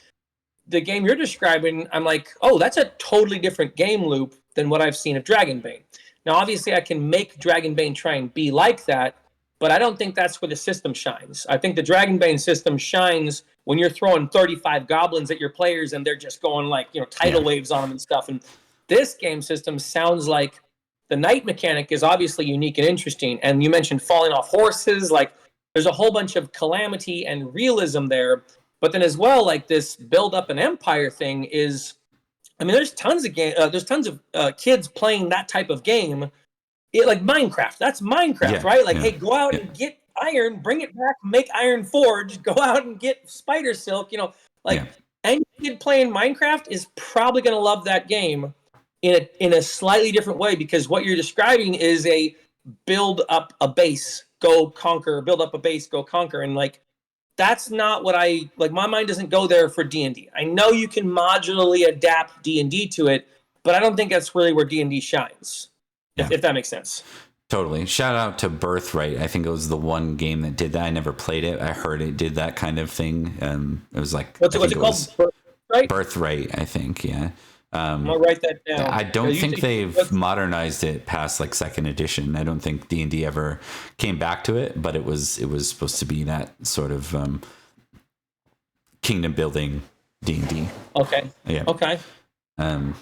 The game you're describing, I'm like, oh, that's a totally different game loop than what I've seen of Dragonbane. Now, obviously, I can make Dragonbane try and be like that, but I don't think that's where the system shines. I think the Dragonbane system shines when you're throwing 35 goblins at your players and they're just going like, you know, tidal waves on them and stuff. And this game system sounds like the knight mechanic is obviously unique and interesting. And you mentioned falling off horses. Like there's a whole bunch of calamity and realism there. But then as well, like this build up an empire thing is, I mean, there's tons of kids playing that type of game. Like Minecraft, that's Minecraft, right? Like, hey, go out and get iron, bring it back, make iron forge, go out and get spider silk, you know, like any kid playing Minecraft is probably going to love that game in a slightly different way because what you're describing is a build up a base, go conquer, build up a base, go conquer. And like, that's not what I, like my mind doesn't go there for D&D. I know you can modularly adapt D&D to it, but I don't think that's really where D&D shines. If that makes sense. Totally. Shout out to Birthright. I think it was the one game that did that. I never played it. I heard it did that kind of thing. It was like what's it called? Birthright? Birthright, I think. Yeah. I'm gonna write that down. I don't think they've modernized it past like 2nd edition. I don't think D&D ever came back to it, but it was supposed to be that sort of kingdom building D&D. Okay. Yeah. Okay.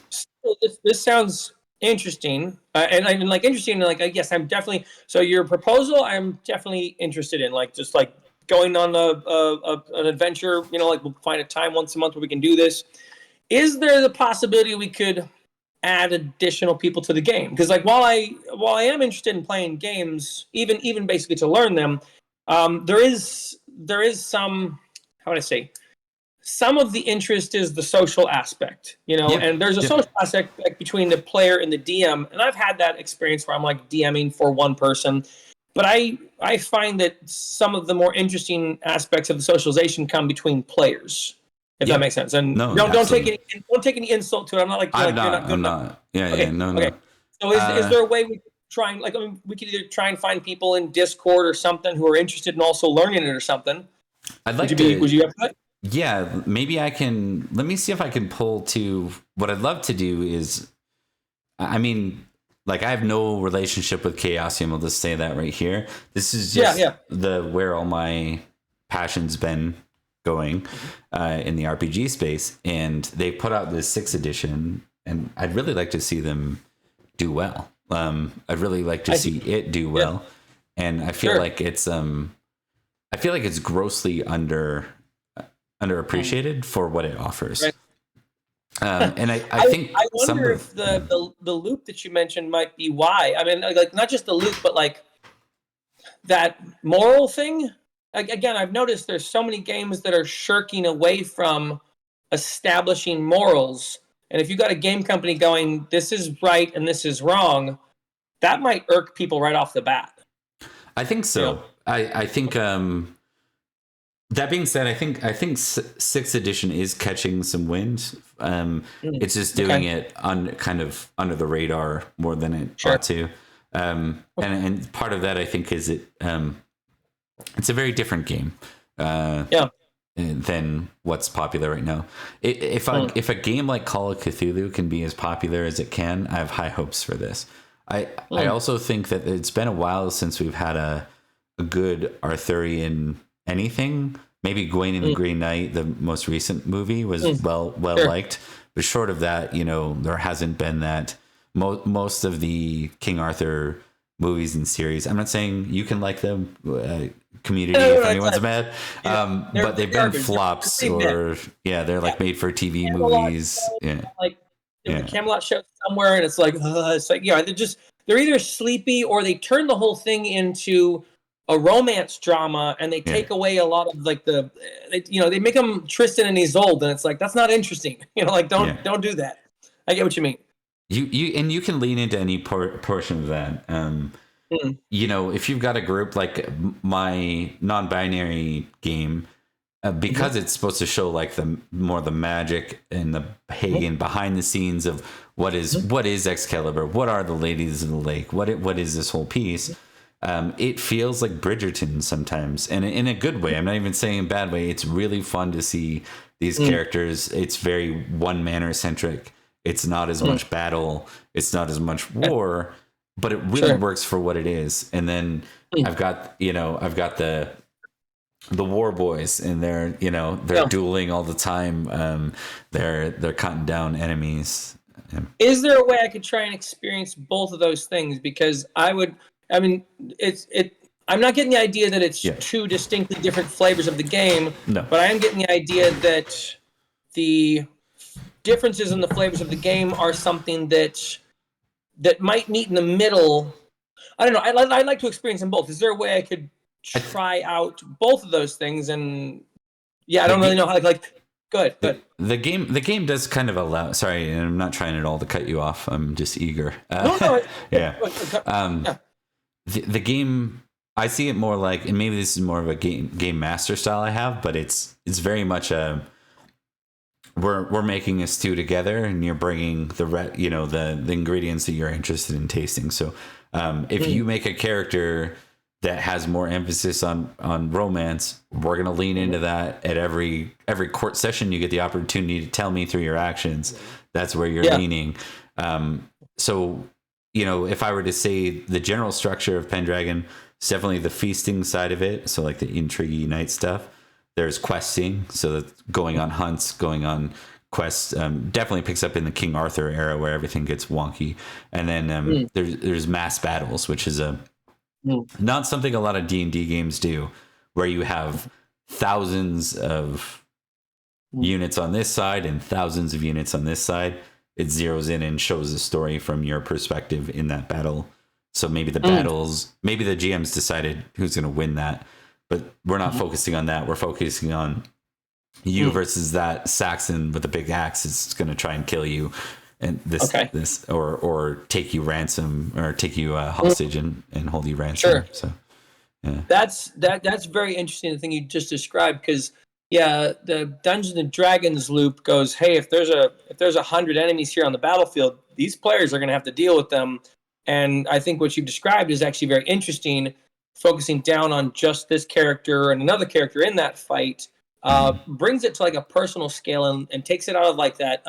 So this sounds interesting, and I mean, like interesting. Like, I guess I'm definitely. So your proposal, I'm definitely interested in. Like, just like going on an adventure. You know, like we'll find a time once a month where we can do this. Is there the possibility we could add additional people to the game? Because like while I am interested in playing games, even basically to learn them, there is some, how would I say? Some of the interest is the social aspect, you know, and there's a social aspect between the player and the DM. And I've had that experience where I'm like DMing for one person, but I find that some of the more interesting aspects of the socialization come between players, if that makes sense. And don't take any insult to it. I'm not like, I'm not. No. So is there a way we could try and like, I mean, we could either try and find people in Discord or something who are interested in also learning it or something. Would you have that? Yeah, maybe I can. Let me see if I can pull to what I'd love to do is, I mean, like I have no relationship with Chaosium. I'll just say that right here. This is just the where all my passion's been going in the RPG space, and they put out this 6th edition, and I'd really like to see them do well. I'd really like to see it do well, and I feel like it's grossly underappreciated for what it offers. Right. And I think I wonder if the loop that you mentioned might be why. I mean, like not just the loop, but like that moral thing. Again, I've noticed there's so many games that are shirking away from establishing morals. And if you've got a game company going, this is right and this is wrong, that might irk people right off the bat. I think so. You know? I think that being said, I think 6th edition is catching some wind. It's just doing it kind of under the radar more than it ought to. And part of that, I think, is it's a very different game. Than what's popular right now. If a game like Call of Cthulhu can be as popular as it can, I have high hopes for this. I also think that it's been a while since we've had a good Arthurian anything. Maybe Gawain and the Green Knight, the most recent movie, was well liked, but short of that, there hasn't been that. Most of the King Arthur movies and series, I'm not saying you can like them, community, if anyone's mad, but they've been flops, or they're like made for TV movies. Like the Camelot show somewhere, and it's like they're either sleepy or they turn the whole thing into a romance drama, and they take away a lot of like they make them Tristan and Isolde, and it's like, that's not interesting. Don't do that. I get what you mean. You can lean into any portion of that. If you've got a group like my non-binary game, because it's supposed to show like the magic and the pagan behind the scenes of what is Excalibur, what are the Ladies of the Lake, what is this whole piece. It feels like Bridgerton sometimes, and in a good way. I'm not even saying in a bad way. It's really fun to see these characters. It's very one-manner centric. It's not as much battle. It's not as much war, but it really works for what it is. And then I've got the war boys, and they're dueling all the time. They're cutting down enemies. Is there a way I could try and experience both of those things? Because I'm not getting the idea that it's two distinctly different flavors of the game. No. But I am getting the idea that the differences in the flavors of the game are something that might meet in the middle. I don't know. I'd like to experience them both. Is there a way I could try out both of those things? And I don't really know how. Good. The game does kind of allow. Sorry, and I'm not trying at all to cut you off. I'm just eager. No. The game, I see it more like, and maybe this is more of a game master style I have, but it's very much we're making a stew together, and you're bringing the ingredients that you're interested in tasting. So if you make a character that has more emphasis on romance, we're going to lean into that at every court session. You get the opportunity to tell me through your actions. That's where you're leaning. So, if I were to say the general structure of Pendragon, it's definitely the feasting side of it. So like the intrigue night stuff. There's questing, so that's going on hunts, going on quests. Definitely picks up in the King Arthur era where everything gets wonky. And then there's mass battles, which is not something a lot of D&D games do, where you have thousands of units on this side and thousands of units on this side. It zeroes in and shows the story from your perspective in that battle. So maybe the battles, maybe the GM's decided who's going to win that, but we're not focusing on that. We're focusing on you versus that Saxon with the big axe is going to try and kill you, and this or take you ransom, or take you hostage and hold you ransom. Sure. So that's very interesting, the thing you just described, because the Dungeons and Dragons loop goes, hey, if there's 100 enemies here on the battlefield, these players are going to have to deal with them. And I think what you've described is actually very interesting, focusing down on just this character and another character in that fight, brings it to like a personal scale and takes it out of like that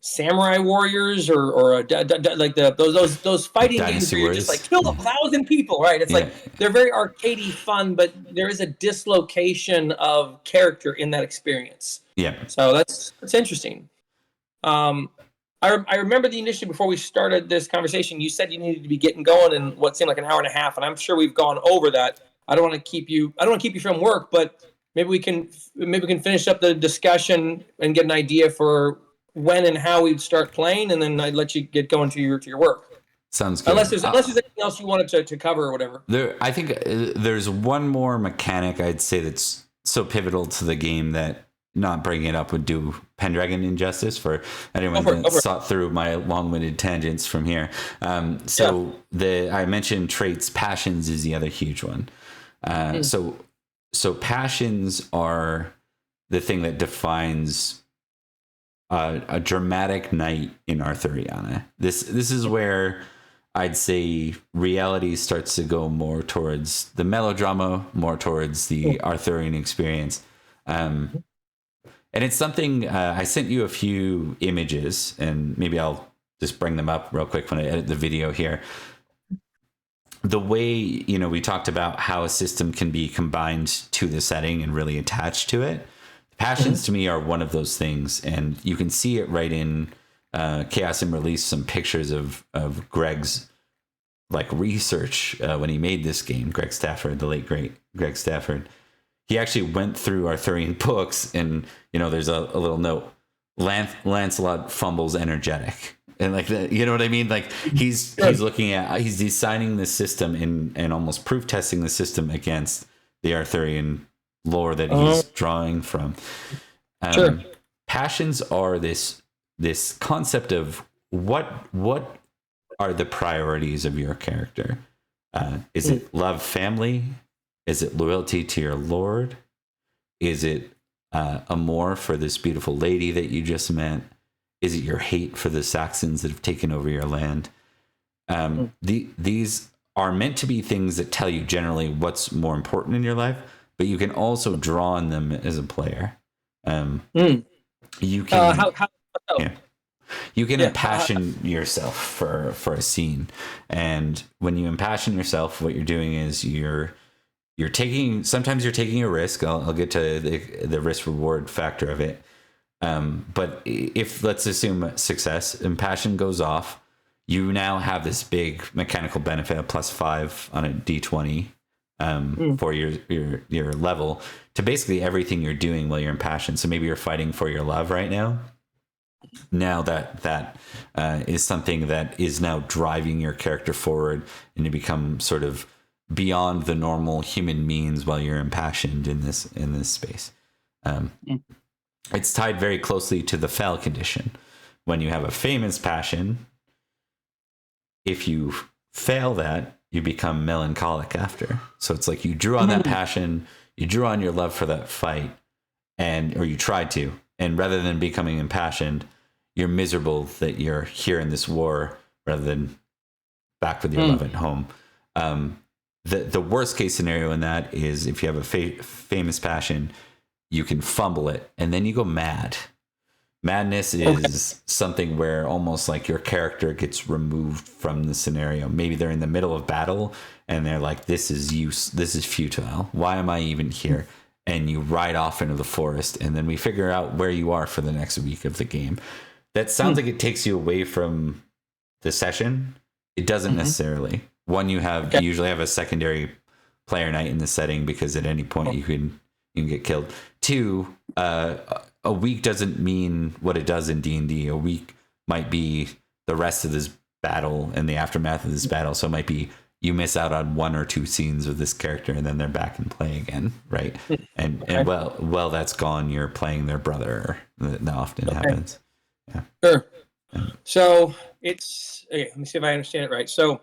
samurai warriors or like those fighting games where you're just like kill 1,000 people, right? It's like they're very arcadey fun, but there is a dislocation of character in that experience. Yeah. So that's interesting. I remember the initially before we started this conversation, you said you needed to be getting going in what seemed like an hour and a half, and I'm sure we've gone over that. I don't want to keep you from work, but maybe we can finish up the discussion and get an idea for when and how we'd start playing, and then I'd let you get going to your work. Sounds good. Unless there's anything else you wanted to cover or whatever. I think there's one more mechanic I'd say that's so pivotal to the game that not bringing it up would do Pendragon injustice for anyone that sought through my long-winded tangents from here. I mentioned traits. Passions is the other huge one. So passions are the thing that defines a dramatic night in Arthuriana. This is where I'd say reality starts to go more towards the melodrama, more towards the Arthurian experience. And it's something, I sent you a few images, and maybe I'll just bring them up real quick when I edit the video here. The way, we talked about how a system can be combined to the setting and really attached to it. Passions to me are one of those things, and you can see it right in Chaos and released some pictures of Greg's research when he made this game. Greg Stafford, the late great Greg Stafford. He actually went through Arthurian books, and there's a little note: Lancelot fumbles energetic, and you know what I mean? Like he's looking at, he's designing the system and almost proof testing the system against the Arthurian lore that he's drawing from. Passions are this concept of what are the priorities of your character. Is it love, family? Is it loyalty to your lord? Is it amour for this beautiful lady that you just met? Is it your hate for the Saxons that have taken over your land? These are meant to be things that tell you generally what's more important in your life, but you can also draw on them as a player. You can you can impassion yourself for a scene, and when you impassion yourself, what you're doing is you're taking a risk. I'll get to the risk reward factor of it. But if, let's assume success, impassion goes off, you now have this big mechanical benefit of +5 on a d20 for your level to basically everything you're doing while you're impassioned. So maybe you're fighting for your love right now. Now that is something that is now driving your character forward, and you become sort of beyond the normal human means while you're impassioned in this space. It's tied very closely to the fail condition. When you have a famous passion, if you fail that, you become melancholic after. So it's like you drew on that passion, you drew on your love for that fight, or you tried to, and rather than becoming impassioned, you're miserable that you're here in this war rather than back with your love at home. The worst case scenario in that is if you have a famous passion, you can fumble it and then you go mad. Madness is something where almost like your character gets removed from the scenario. Maybe they're in the middle of battle and they're like, this is futile. Why am I even here? And you ride off into the forest, and then we figure out where you are for the next week of the game. That sounds like it takes you away from the session. It doesn't necessarily. One, you usually have a secondary player night in the setting because at any point you can get killed. Two, a week doesn't mean what it does in D&D. A week might be the rest of this battle and the aftermath of this battle. So it might be you miss out on 1 or 2 scenes with this character, and then they're back in play again, right? And well, that's gone. You're playing their brother. That often happens. Yeah. Sure. So it's let me see if I understand it right. So,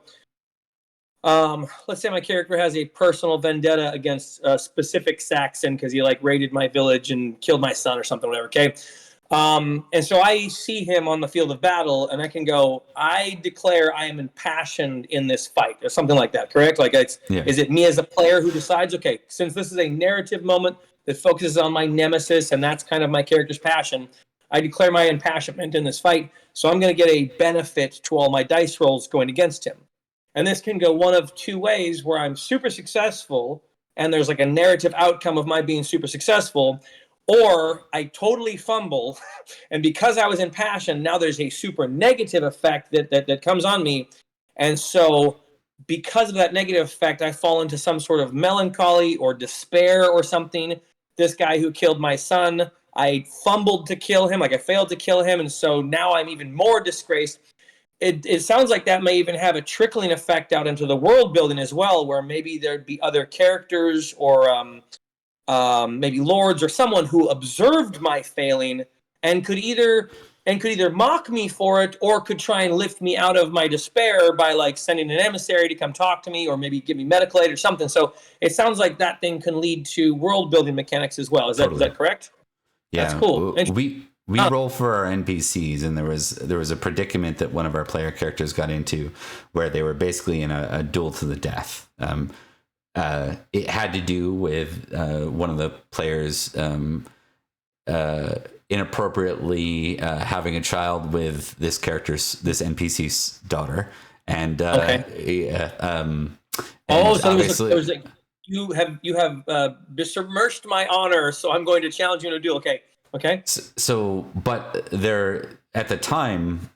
let's say my character has a personal vendetta against a specific Saxon because he raided my village and killed my son or something, whatever. Okay. And so I see him on the field of battle, and I can go, I declare I am impassioned in this fight, or something like that, correct? Is it me as a player who decides, okay, since this is a narrative moment that focuses on my nemesis, and that's kind of my character's passion, I declare my impassionment in this fight, so I'm going to get a benefit to all my dice rolls going against him. And this can go one of two ways, where I'm super successful and there's like a narrative outcome of my being super successful, or I totally fumble, and because I was impassioned, now there's a super negative effect that comes on me. And so because of that negative effect, I fall into some sort of melancholy or despair or something. This guy who killed my son, I fumbled to kill him, like I failed to kill him, and so now I'm even more disgraced. It sounds like that may even have a trickling effect out into the world building as well, where maybe there'd be other characters or maybe lords or someone who observed my failing and could either mock me for it, or could try and lift me out of my despair by like sending an emissary to come talk to me, or maybe give me medical aid or something. So it sounds like that thing can lead to world building mechanics as well. Is that correct? Yeah, that's cool. We roll for our NPCs, and there was a predicament that one of our player characters got into, where they were basically in a duel to the death. It had to do with one of the players inappropriately having a child with this NPC's daughter, and so there was like, you have besmirched my honor, so I'm going to challenge you in a duel. Okay. So, but there at the time,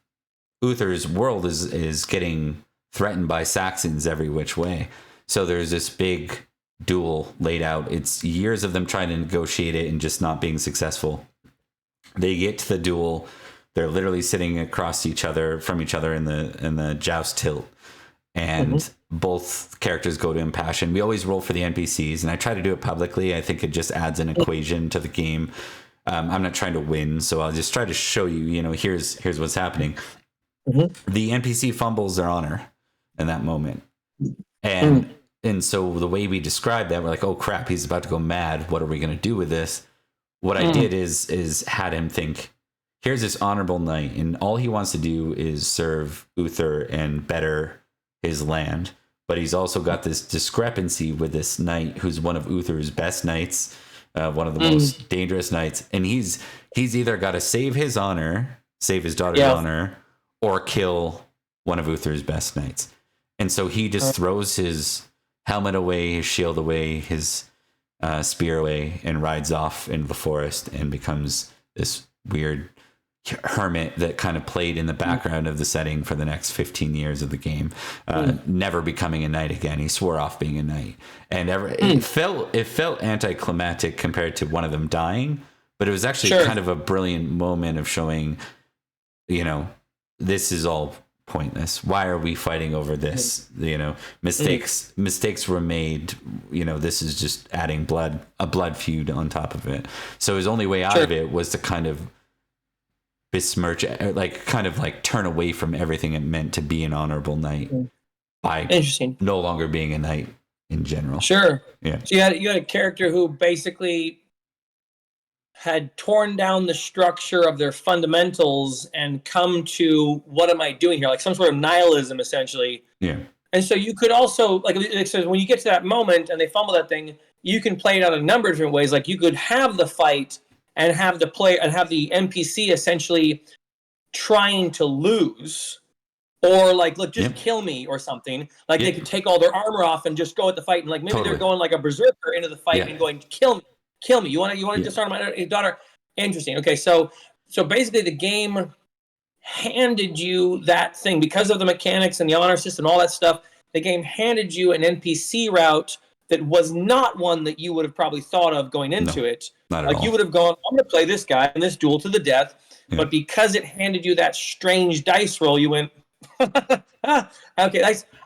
Uther's world is getting threatened by Saxons every which way. So there's this big duel laid out. It's years of them trying to negotiate it and just not being successful. They get to the duel. They're literally sitting across from each other in the joust tilt, and both characters go to impassion. We always roll for the NPCs, and I try to do it publicly. I think it just adds an equation to the game. I'm not trying to win, so I'll just try to show you, here's what's happening. The NPC fumbles their honor in that moment. And so the way we describe that, we're like, oh crap, he's about to go mad. What are we going to do with this? What I did is had him think, here's this honorable knight, and all he wants to do is serve Uther and better his land. But he's also got this discrepancy with this knight who's one of Uther's best knights, one of the most dangerous knights, and he's either got to save his honor, save his daughter's honor, or kill one of Uther's best knights. And so he just throws his helmet away, his shield away, his spear away, and rides off into the forest and becomes this weird hermit that kind of played in the background of the setting for the next 15 years of the game, never becoming a knight again. He swore off being a knight, and it felt anticlimactic compared to one of them dying, but it was actually kind of a brilliant moment of showing, this is all pointless. Why are we fighting over this? Mistakes were made. This is just adding a blood feud on top of it. So his only way out of it was to kind of besmirch, turn away from everything it meant to be an honorable knight by no longer being a knight in general. Sure. Yeah. So you had a character who basically had torn down the structure of their fundamentals and come to, what am I doing here? Like some sort of nihilism, essentially. Yeah. And so you could also, like it says, when you get to that moment and they fumble that thing, you can play it out a number of different ways. Like you could have the fight and have the NPC essentially trying to lose, or like, look, just kill me or something. Like they could take all their armor off and just go at the fight, and like maybe they're going like a berserker into the fight and going, kill me. You want to disarm my daughter? Interesting. Okay, so basically the game handed you that thing because of the mechanics and the honor system and all that stuff. The game handed you an NPC route that was not one that you would have probably thought of going into it. Not at all. You would have gone, I'm going to play this guy in this duel to the death. Yeah. But because it handed you that strange dice roll, you went, okay.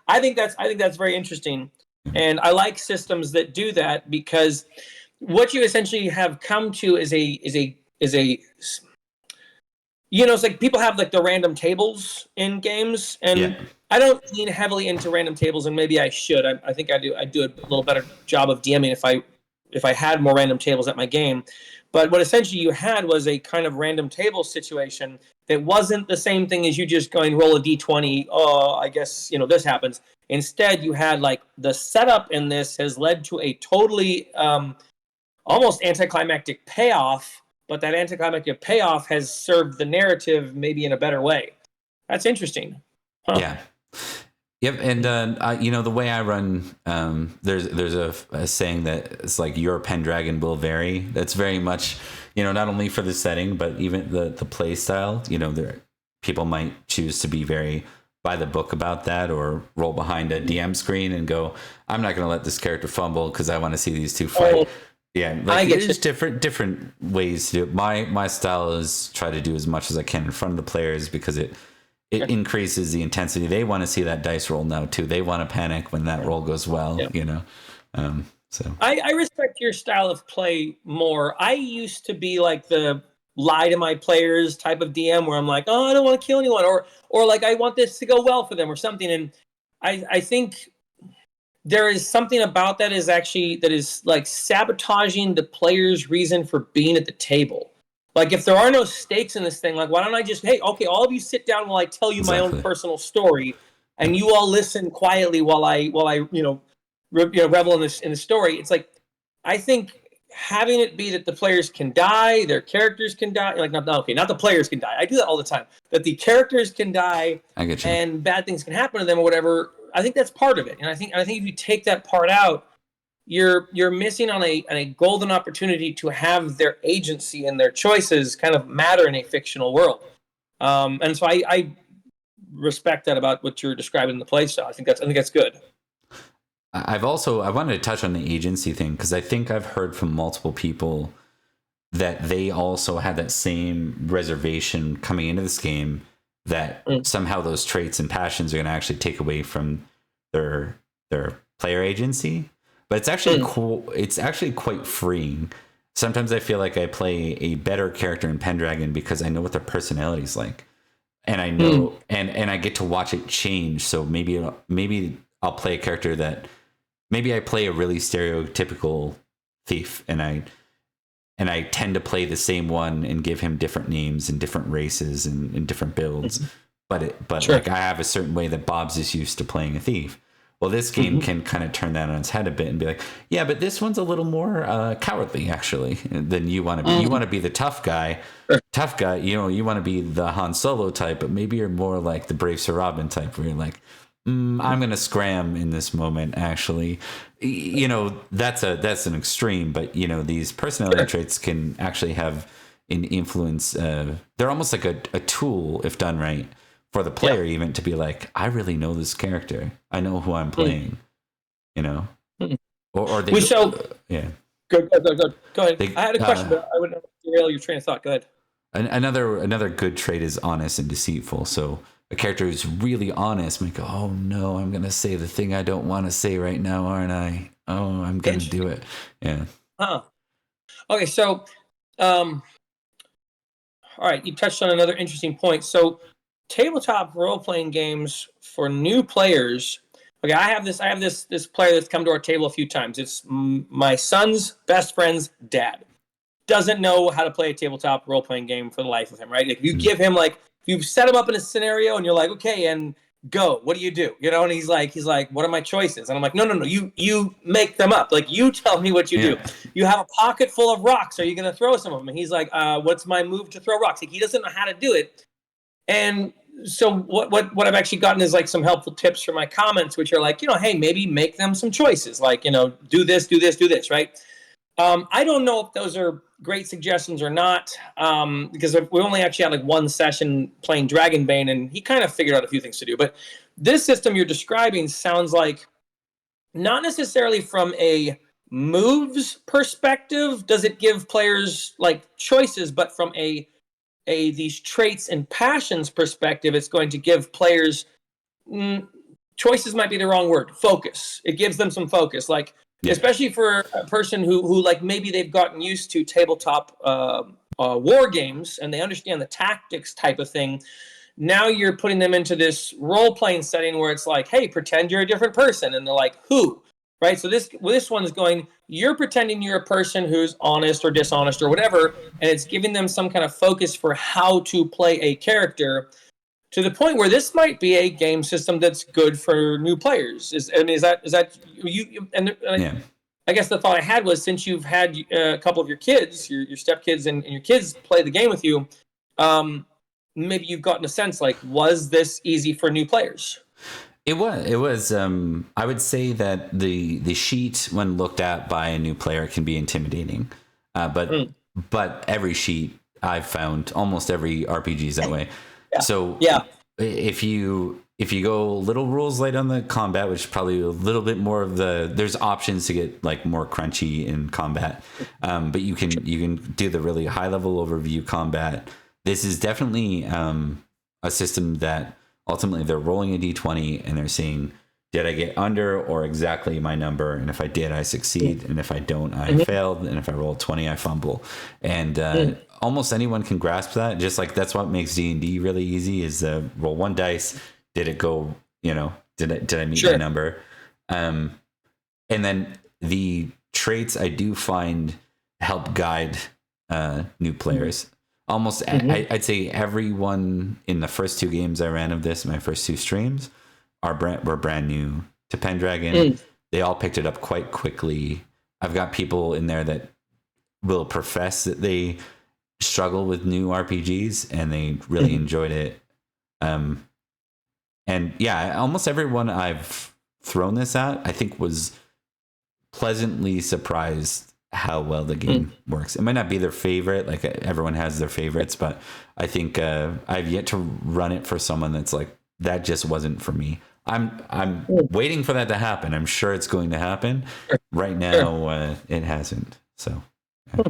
I think that's very interesting, and I like systems that do that, because what you essentially have come to is a it's like people have like the random tables in games, and I don't lean heavily into random tables, and maybe I should. I think I do a little better job of DMing if I had more random tables at my game. But what essentially you had was a kind of random table situation that wasn't the same thing as you just going roll a d20. Oh, I guess this happens. Instead, you had like the setup in this has led to a totally almost anticlimactic payoff but that anticlimactic payoff has served the narrative maybe in a better way. That's interesting. Huh. Yeah. Yep. And, the way I run, there's a saying that it's like your Pendragon will vary. That's very much, not only for the setting, but even the play style. People might choose to be very by the book about that, or roll behind a DM screen and go, I'm not going to let this character fumble because I want to see these two fight. Oh, yeah, I get there's different ways to do it. My style is try to do as much as I can in front of the players, because it increases the intensity. They want to see that dice roll now too. They want to panic when that roll goes well. So I respect your style of play more. I used to be like the lie to my players type of DM, where I'm like, oh, I don't want to kill anyone, or like I want this to go well for them or something. And I think there is something about that is like sabotaging the player's reason for being at the table. Like, if there are no stakes in this thing, like, why don't I just, hey, okay, all of you sit down while I tell you my own personal story, and you all listen quietly while I revel in the story. It's like, I think having it be that the players can die, their characters can die, like, not the players can die. I do that all the time. That the characters can die, I get you. And bad things can happen to them or whatever. I think that's part of it, and I think if you take that part out, you're missing on a golden opportunity to have their agency and their choices kind of matter in a fictional world. And so I respect that about what you're describing in the play style. I think that's good. I wanted to touch on the agency thing, because I think I've heard from multiple people that they also had that same reservation coming into this game, that somehow those traits and passions are going to actually take away from their player agency. But it's actually cool. It's actually quite freeing. Sometimes I feel like I play a better character in Pendragon because I know what their personality's like, and I know, and I get to watch it change. So maybe I'll play a character that maybe I play a really stereotypical thief, and I tend to play the same one and give him different names and different races and different builds. But sure. Like, I have a certain way that Bob's is used to playing a thief. Well, this game can kind of turn that on its head a bit and be like, yeah, but this one's a little more cowardly, actually, than you want to be. You want to be the tough guy. Tough guy, you want to be the Han Solo type, but maybe you're more like the Brave Sir Robin type, where you're like, I'm going to scram in this moment, actually. That's an extreme, but, these personality traits can actually have an influence. They're almost like a tool, if done right, for the player, even to be like, I really know this character. I know who I'm playing, Or they... yeah. Go ahead. I had a question, but I wouldn't derail your train of thought. Go ahead. Another good trait is honest and deceitful. So a character who's really honest might go, oh no, I'm going to say the thing I don't want to say right now, aren't I? Oh, I'm going to do it. Yeah. Okay, so, all right, you touched on another interesting point. So, tabletop role-playing games for new players. Okay, I have this player that's come to our table a few times. It's my son's best friend's dad. Doesn't know how to play a tabletop role-playing game for the life of him, right? Like, if you give him, like, if you set him up in a scenario and you're like, okay, and go, what do you do? And he's like, what are my choices? And I'm like, no, you make them up. Like, you tell me what you do. You have a pocket full of rocks. Are you going to throw some of them? And he's like, what's my move to throw rocks? Like, he doesn't know how to do it. And so what I've actually gotten is like some helpful tips from my comments, which are like, hey, maybe make them some choices. Like, do this, right? I don't know if those are great suggestions or not, because we only actually had like one session playing Dragonbane, and he kind of figured out a few things to do. But this system you're describing sounds like, not necessarily from a moves perspective does it give players like choices, but from these traits and passions perspective, it's going to give players choices might be the wrong word. Focus. It gives them some focus, like especially for a person who like maybe they've gotten used to tabletop war games and they understand the tactics type of thing. Now you're putting them into this role playing setting where it's like, hey, pretend you're a different person, and they're like, who? Right? So this one is going, you're pretending you're a person who's honest or dishonest or whatever, and it's giving them some kind of focus for how to play a character, to the point where this might be a game system that's good for new players. Is that you? And I guess the thought I had was, since you've had a couple of your kids, your stepkids and your kids play the game with you, maybe you've gotten a sense, like, was this easy for new players? It was. I would say that the sheet, when looked at by a new player, can be intimidating. But every sheet I've found, almost every RPG is that way. Yeah. So yeah, if you go little rules light on the combat, which is probably a little bit more of there's options to get like more crunchy in combat, but you can do the really high level overview combat. This is definitely a system that ultimately they're rolling a d20 and they're saying, did I get under or exactly my number? And if I did, I succeed. And if I don't, I failed. And if I roll 20, I fumble. And almost anyone can grasp that. Just like that's what makes D&D really easy is roll one dice. Did it go, did I meet my number? And then the traits I do find help guide new players. Almost, I'd say everyone in the first 2 games I ran of this, my first 2 streams, were brand new to Pendragon. They all picked it up quite quickly. I've got people in there that will profess that they struggle with new RPGs and they really enjoyed it. And yeah, almost everyone I've thrown this at, I think, was pleasantly surprised how well the game works. It might not be their favorite, like everyone has their favorites, but I think I've yet to run it for someone that's like, that just wasn't for me. I'm waiting for that to happen. I'm sure it's going to happen. Right now, it hasn't. So, yeah.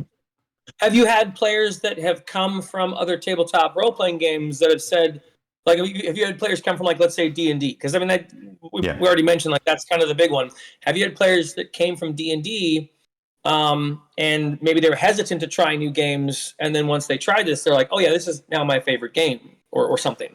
Have you had players that have come from other tabletop role-playing games that have said, like, have you had players come from, like, let's say D&D? Because I mean, we already mentioned, like, that's kind of the big one. Have you had players that came from D&D, and maybe they were hesitant to try new games, and then once they tried this, they're like, oh yeah, this is now my favorite game, or something?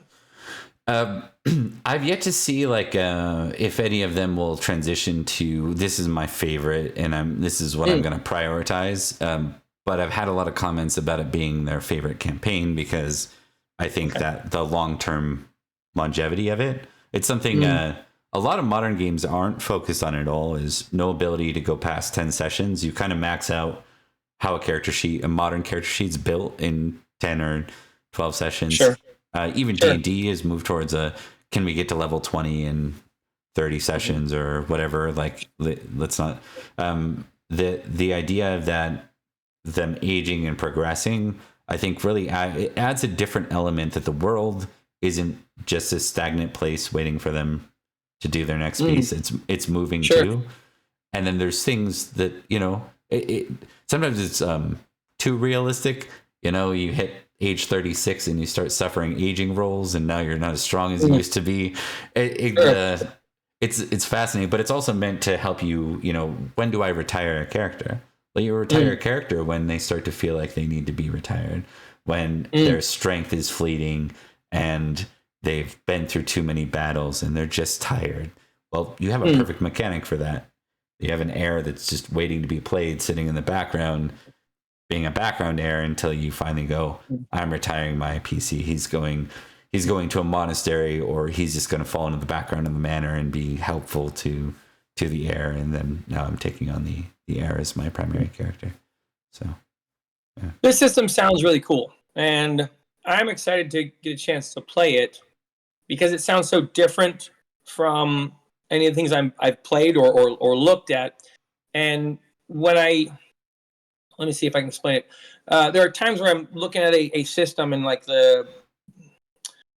I've yet to see like if any of them will transition to this is my favorite and this is what I'm going to prioritize. But I've had a lot of comments about it being their favorite campaign because I think that the long-term longevity of it, it's something a lot of modern games aren't focused on at all, is no ability to go past 10 sessions. You kind of max out how a modern character sheet's built in 10 or 12 sessions. Sure. Even D&D has moved towards can we get to level 20 in 30 sessions or whatever? Like, let's not. The idea of that, them aging and progressing, I think really it adds a different element that the world isn't just a stagnant place waiting for them to do their next piece. It's moving too. And then there's things that, sometimes it's too realistic. You hit age 36 and you start suffering aging rolls and now you're not as strong as you used to be. It's fascinating, but it's also meant to help you, when do I retire a character? Well, you retire a character when they start to feel like they need to be retired, when their strength is fleeting and they've been through too many battles and they're just tired. Well, you have a perfect mechanic for that. You have an heir that's just waiting to be played, sitting in the background, being a background heir until you finally go, I'm retiring my PC. He's going to a monastery, or he's just going to fall into the background of the manor and be helpful to the heir. And then now I'm taking on the heir as my primary character. So, yeah. This system sounds really cool, and I'm excited to get a chance to play it because it sounds so different from any of the things I've played or looked at. And when let me see if I can explain it. There are times where I'm looking at a system and like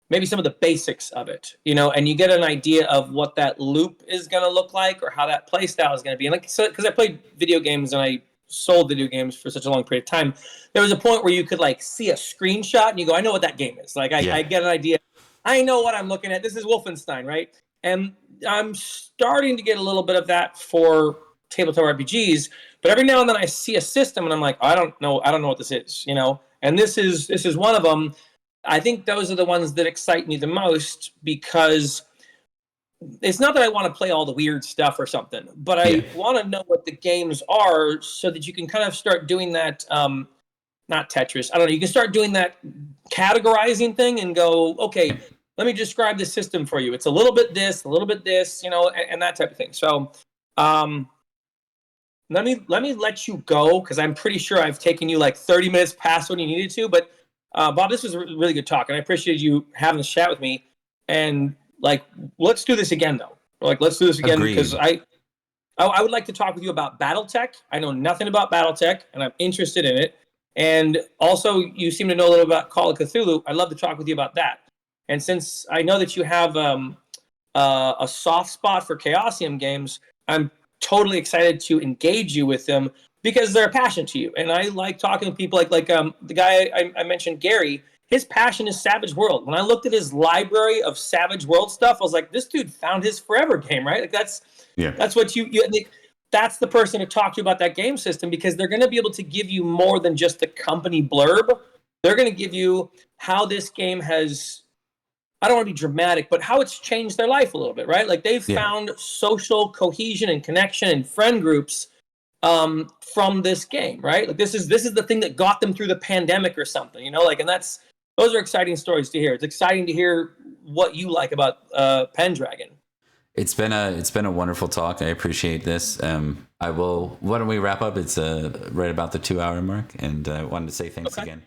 maybe some of the basics of it, and you get an idea of what that loop is going to look like or how that play style is going to be. And because I played video games and I sold video games for such a long period of time, there was a point where you could like see a screenshot and you go, I know what that game is. Like I get an idea. I know what I'm looking at. This is Wolfenstein, right? And I'm starting to get a little bit of that for tabletop RPGs, but every now and then I see a system and I'm like, I don't know what this is, and this is one of them. I think those are the ones that excite me the most because it's not that I want to play all the weird stuff or something, but I want to know what the games are so that you can kind of start doing that, not Tetris, I don't know, you can start doing that categorizing thing and go, okay, let me describe the system for you. It's a little bit this, and that type of thing. So, let me let you go, because I'm pretty sure I've taken you like 30 minutes past when you needed to. But Bob, this was a really good talk, and I appreciate you having this chat with me. And like, let's do this again, though. Like, let's do this again. Agreed. Because I would like to talk with you about BattleTech. I know nothing about BattleTech, and I'm interested in it. And also, you seem to know a little about Call of Cthulhu. I'd love to talk with you about that. And since I know that you have a soft spot for Chaosium games, I'm totally excited to engage you with them because they're a passion to you. And I like talking to people like the guy I mentioned, Gary. His passion is Savage World. When I looked at his library of Savage World stuff, I was like, this dude found his forever game, right? Like that's what you that's the person to talk to about that game system, because they're going to be able to give you more than just the company blurb. They're going to give you how this game has, I don't want to be dramatic, but how it's changed their life a little bit, right? Like they've found social cohesion and connection and friend groups from this game, right? Like this is the thing that got them through the pandemic or something, you know? Like, and those are exciting stories to hear. It's exciting to hear what you like about Pendragon. It's been a wonderful talk. I appreciate this. Why don't we wrap up? It's right about the 2 hour mark, and I wanted to say thanks again.